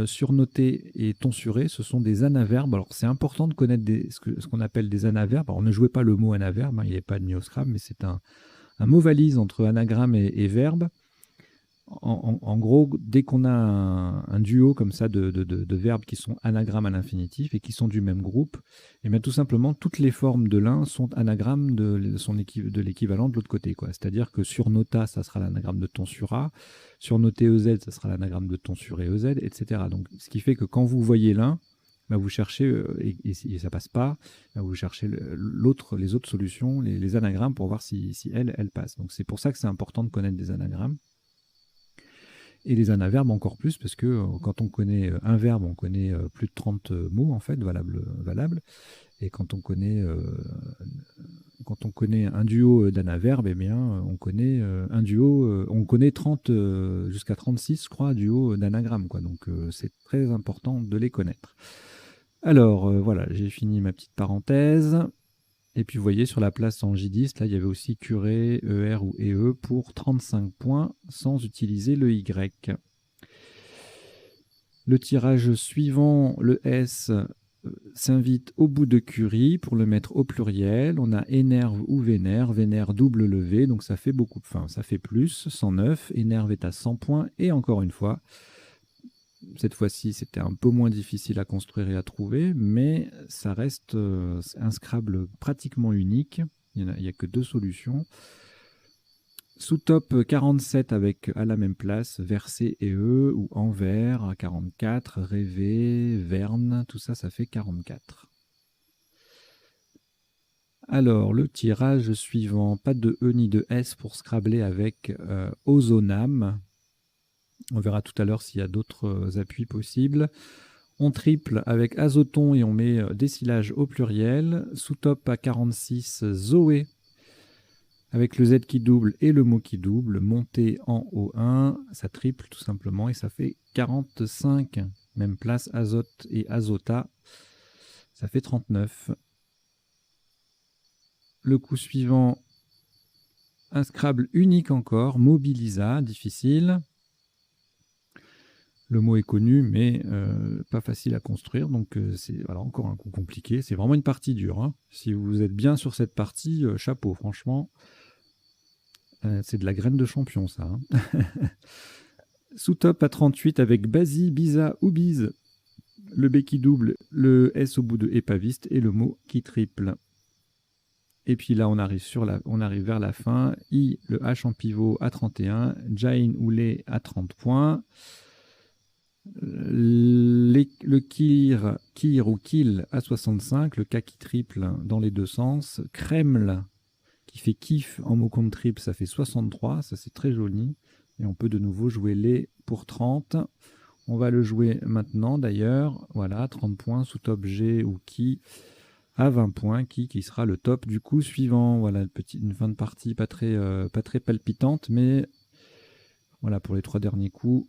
surnoté et tonsuré, ce sont des anaverbes. Alors c'est important de connaître ce qu'on appelle des anaverbes. Alors ne jouez pas le mot anaverbe, hein, il n'est pas admis au Scrabble, mais c'est un mot valise entre anagramme et verbe. En gros, dès qu'on a un duo comme ça de verbes qui sont anagrammes à l'infinitif et qui sont du même groupe, et bien tout simplement, toutes les formes de l'un sont anagrammes de l'équivalent de l'autre côté. C'est-à-dire que surnota, ça sera l'anagramme de tonsura, surnoté EZ, ça sera l'anagramme de tonsuré EZ, etc. Donc, ce qui fait que quand vous voyez l'un, ben vous cherchez, et ça passe pas, ben vous cherchez les autres solutions, les anagrammes, pour voir si elles passent. Donc c'est pour ça que c'est important de connaître des anagrammes. Et les anaverbes encore plus, parce que quand on connaît un verbe, on connaît plus de 30 mots, en fait, valables. Et quand on connaît un duo d'anaverbes, eh bien, on connaît un duo, on connaît 30 jusqu'à 36, je crois, duos d'anagrammes, quoi. Donc, c'est très important de les connaître. Alors, voilà, j'ai fini ma petite parenthèse. Et puis, vous voyez, sur la place en J10, là, il y avait aussi curé, ER ou EE pour 35 points sans utiliser le Y. Le tirage suivant, le S, s'invite au bout de Curie pour le mettre au pluriel. On a énerve ou vénère, vénère double levé, donc ça fait beaucoup, enfin ça fait plus, 109. Énerve est à 100 points et encore une fois, cette fois-ci c'était un peu moins difficile à construire et à trouver, mais ça reste un Scrabble pratiquement unique. Il n'y a que 2 solutions. Sous top 47 avec à la même place versé et E ou envers à 44, rêver, verne, tout ça, ça fait 44. Alors, le tirage suivant, pas de E ni de S pour scrabbler avec Ozonam. On verra tout à l'heure s'il y a d'autres appuis possibles. On triple avec Azoton et on met décilage au pluriel. Sous top à 46, Zoé avec le Z qui double et le mot qui double. Montée en O1, ça triple tout simplement et ça fait 45. Même place Azote et Azota, ça fait 39. Le coup suivant, un Scrabble unique encore, Mobilisa, difficile. Le mot est connu, mais pas facile à construire, donc c'est voilà, encore un coup compliqué. C'est vraiment une partie dure, hein. Si vous êtes bien sur cette partie, chapeau, franchement. C'est de la graine de champion, ça. Hein. Sous top à 38 avec Basi, Biza ou Bise. Le B qui double, le S au bout de épaviste et le mot qui triple. Et puis là, on arrive vers la fin. I, le H en pivot à 31. Jain ou les à 30 points. Le kir ou kill à 65. Le K qui triple dans les deux sens. Kreml qui fait kiff en mot contre triple, ça fait 63. Ça, c'est très joli. Et on peut de nouveau jouer les pour 30. On va le jouer maintenant d'ailleurs. Voilà, 30 points sous top G ou qui à 20 points, qui sera le top du coup suivant. Voilà, une fin de partie pas très palpitante, mais voilà, pour les 3 derniers coups,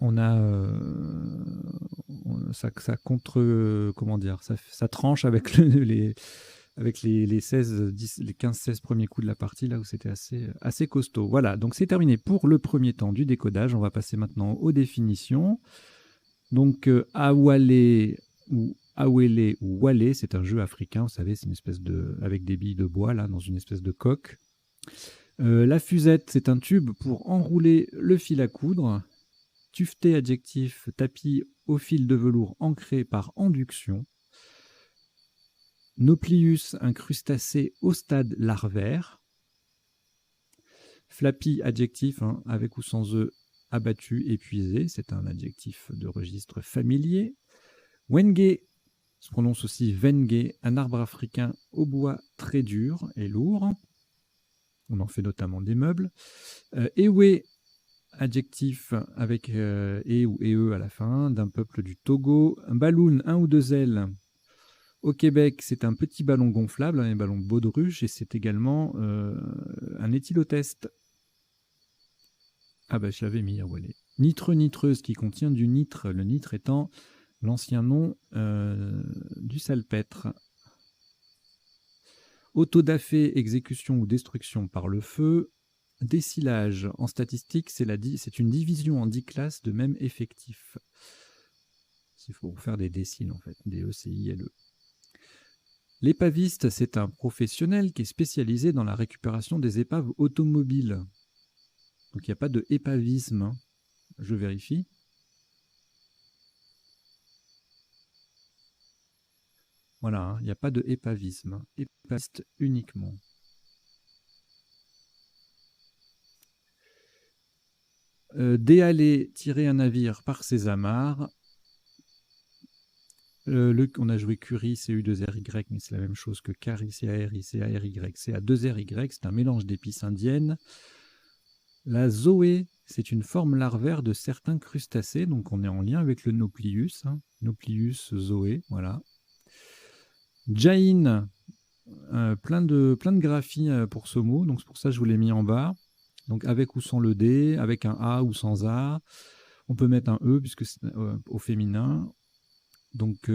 on a ça contre, comment dire, ça tranche avec les 15-16 premiers coups de la partie, là où c'était assez costaud. Voilà, donc c'est terminé pour le premier temps du décodage. On va passer maintenant aux définitions. Donc, Awale ou Awele ou Wale, c'est un jeu africain, vous savez, c'est une espèce avec des billes de bois, là, dans une espèce de coque. La fusette, c'est un tube pour enrouler le fil à coudre. Tuveté, adjectif, tapis au fil de velours ancré par induction. Nauplius, un crustacé au stade larvaire. Flappy, adjectif, hein, avec ou sans œufs, abattu, épuisé. C'est un adjectif de registre familier. Wenge, se prononce aussi Wenge, un arbre africain au bois très dur et lourd. On en fait notamment des meubles. Ewe, adjectif avec e ou e à la fin, d'un peuple du Togo. Un balloon, 1 ou 2 ailes. Au Québec, c'est un petit ballon gonflable, un ballon de baudruche, et c'est également un éthylotest. Ah bah je l'avais mis à Wallet. Nitreux, nitreuse qui contient du nitre, le nitre étant l'ancien nom du salpêtre. Autodafé, exécution ou destruction par le feu. Décilage, en statistique, c'est une division en 10 classes de même effectif. Il faut faire des déciles en fait, D-E-C-I-L-E. L'épaviste, c'est un professionnel qui est spécialisé dans la récupération des épaves automobiles. Donc il n'y a pas de épavisme, hein. Je vérifie. Voilà, hein, il n'y a pas de épavisme, épaviste uniquement. Déhaler, tirer un navire par ses amarres. On a joué Curie, C-U-2-R-Y, mais c'est la même chose que Cari, C-A-R-I, C-A-R-Y, C-A-2-R-Y, c'est un mélange d'épices indiennes. La Zoé, C'est une forme larvaire de certains crustacés, donc on est en lien avec le Nauplius, hein, Nauplius zoé, voilà. Jain, plein de graphies pour ce mot, donc c'est pour ça que je vous l'ai mis en bas. Donc avec ou sans le D, avec un A ou sans A. On peut mettre un E puisque c'est au féminin. Donc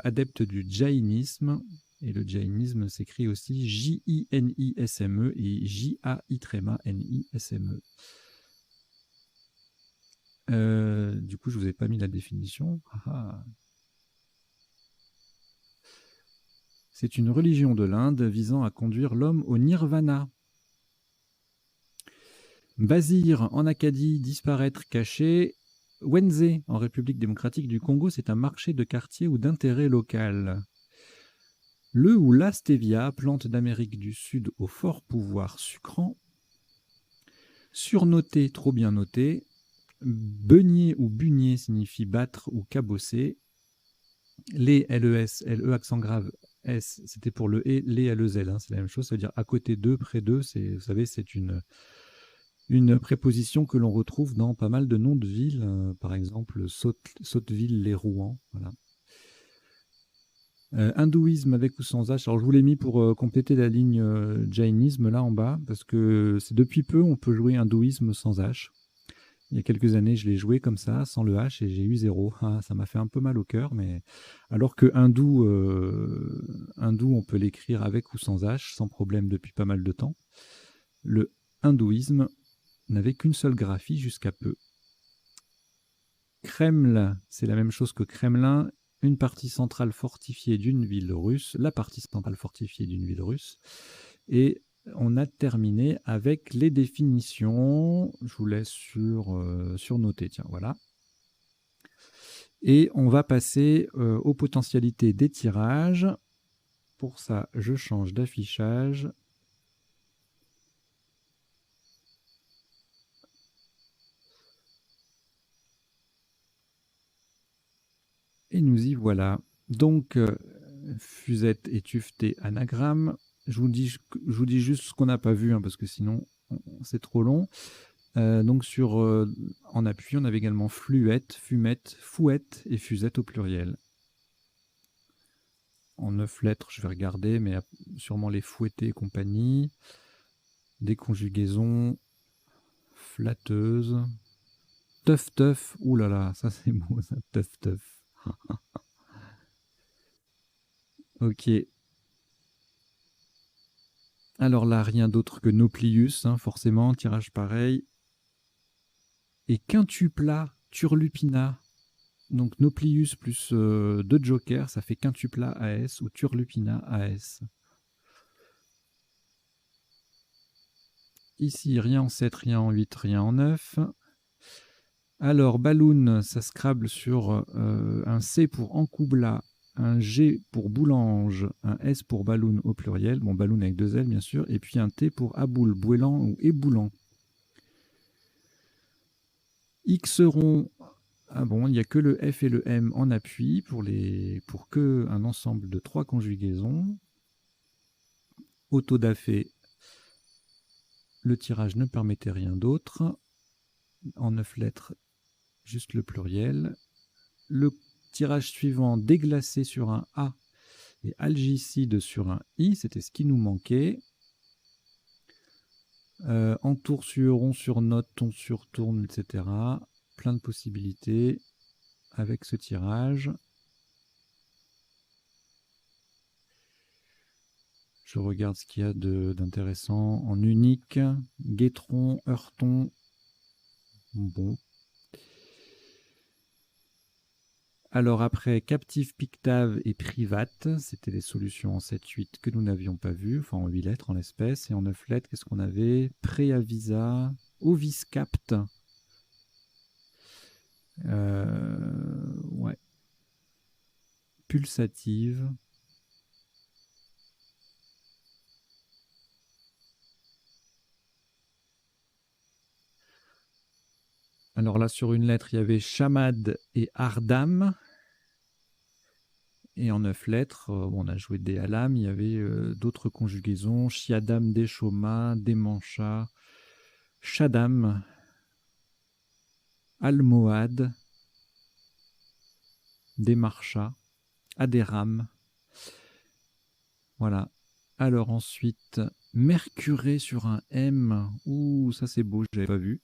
adepte du jainisme. Et le jainisme s'écrit aussi J-I-N-I-S-M-E et J-A-I-N-I-S-M-E. Du coup, je vous ai pas mis la définition. C'est une religion de l'Inde visant à conduire l'homme au nirvana. Bazir en Acadie, disparaître, caché. Wenze en République démocratique du Congo, c'est un marché de quartier ou d'intérêt local. Le ou la stevia, plante d'Amérique du Sud au fort pouvoir sucrant. Surnoté, trop bien noté. Beugner ou bugner signifie battre ou cabosser. Les LES, LE accent grave S, c'était pour le E, les LEZ, hein, c'est la même chose, ça veut dire à côté d'eux, près d'eux, vous savez, c'est une préposition que l'on retrouve dans pas mal de noms de villes, par exemple Sotteville-les-Rouen, voilà. Hindouisme avec ou sans H. Alors je vous l'ai mis pour compléter la ligne jainisme là en bas, parce que c'est depuis peu on peut jouer hindouisme sans H. Il y a quelques années, je l'ai joué comme ça, sans le H, et j'ai eu 0. Ah, ça m'a fait un peu mal au cœur, mais alors que hindou, on peut l'écrire avec ou sans H, sans problème depuis pas mal de temps. Le hindouisme n'avait qu'une seule graphie jusqu'à peu. Kreml, c'est la même chose que Kremlin, une partie centrale fortifiée d'une ville russe, la partie centrale fortifiée d'une ville russe. Et on a terminé avec les définitions. Je vous laisse surnoter, tiens, voilà. Et on va passer aux potentialités des tirages. Pour ça, je change d'affichage. Et nous y voilà. Donc, Fusette et Tufté anagramme. Je vous dis juste ce qu'on n'a pas vu, hein, parce que sinon, c'est trop long. Donc, en appui, on avait également fluette, fumette, fouette et fusette au pluriel. En 9 lettres, je vais regarder, mais sûrement les fouettés et compagnie. Des conjugaisons flatteuses. Teuf, teuf. Ouh là là, ça c'est beau, ça. Teuf, teuf. Ok. Alors là, rien d'autre que Nauplius, hein, forcément, tirage pareil. Et quintupla, turlupina. Donc Nauplius plus 2 jokers, ça fait quintupla AS ou turlupina AS. Ici, rien en 7, rien en 8, rien en 9. Alors, Balloon, ça scrable sur un C pour Encoubla, un G pour Boulange, un S pour Balloon au pluriel, bon, Balloon avec 2 L bien sûr, et puis un T pour Aboul, Bouélan ou Éboulant. Xeron, ah bon, il n'y a que le F et le M en appui pour que un ensemble de 3 conjugaisons. Autodafé, le tirage ne permettait rien d'autre. En 9 lettres, juste le pluriel. Le tirage suivant, déglacé sur un A et algicide sur un I, c'était ce qui nous manquait. Entour sur, on surnote, on surtourne, etc. Plein de possibilités avec ce tirage. Je regarde ce qu'il y a d'intéressant en unique. Guétron, heurton. Bon. Alors après, captive, pictave et private, c'était les solutions en 7-8 que nous n'avions pas vues, enfin en 8 lettres en l'espèce. Et en 9 lettres, qu'est-ce qu'on avait? Préavisa, oviscapt. Ouais. Pulsative. Alors là, sur une lettre, il y avait chamad et ardam. Et en 9 lettres, on a joué des alam, il y avait d'autres conjugaisons. Chiadam, deshoma, demancha, chadam. almohade, démarcha, adéram. Voilà. Alors ensuite, mercuré sur un M. Ouh, ça c'est beau, j'avais pas vu.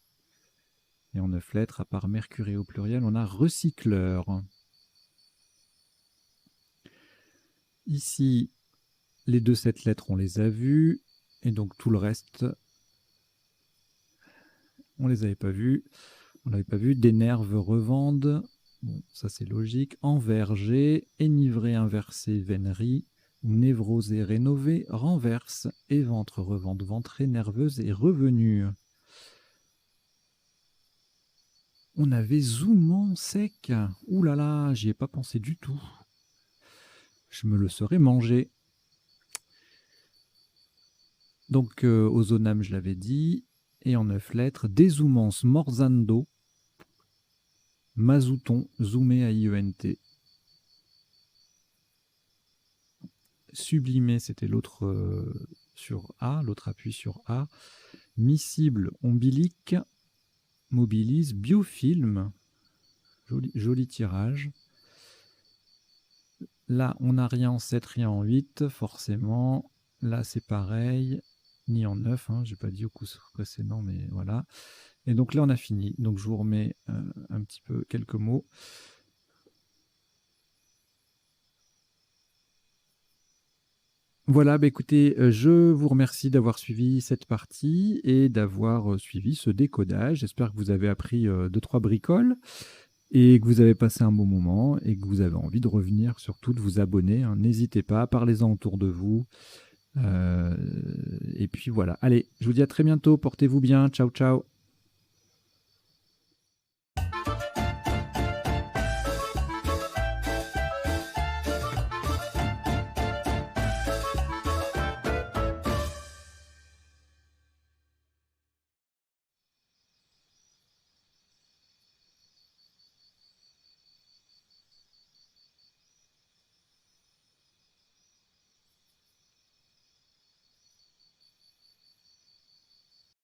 Et en 9 lettres, à part mercuré au pluriel, on a recycleur. Ici, les 2 7 lettres, on les a vues. Et donc tout le reste, on les avait pas vus. On l'avait pas vu. D'énerve, revende. Bon, ça c'est logique. Enverger, énivré, inversé, vénerie. Névrosé, rénové, renverse. Éventre, revente, ventrée, nerveuse et revenue. On avait zoomant sec. Ouh là là, j'y ai pas pensé du tout. Je me le serais mangé. Donc, ozonam, je l'avais dit. Et en 9 lettres, dézoomance, morzando, mazouton, zoomé à IENT. Sublimé, c'était l'autre sur A, l'autre appui sur A. Miscible, ombilique, mobilise, biofilm. Joli tirage. Là, on n'a rien en 7, rien en 8, forcément. Là, c'est pareil. Ni en 9, hein, je n'ai pas dit au coup précédent, mais voilà. Et donc là, on a fini. Donc, je vous remets un petit peu quelques mots. Voilà, bah écoutez, je vous remercie d'avoir suivi cette partie et d'avoir suivi ce décodage. J'espère que vous avez appris 2-3 bricoles et que vous avez passé un bon moment et que vous avez envie de revenir, surtout de vous abonner. Hein. N'hésitez pas, parlez-en autour de vous. Et puis voilà. Allez, je vous dis à très bientôt. Portez-vous bien. Ciao, ciao.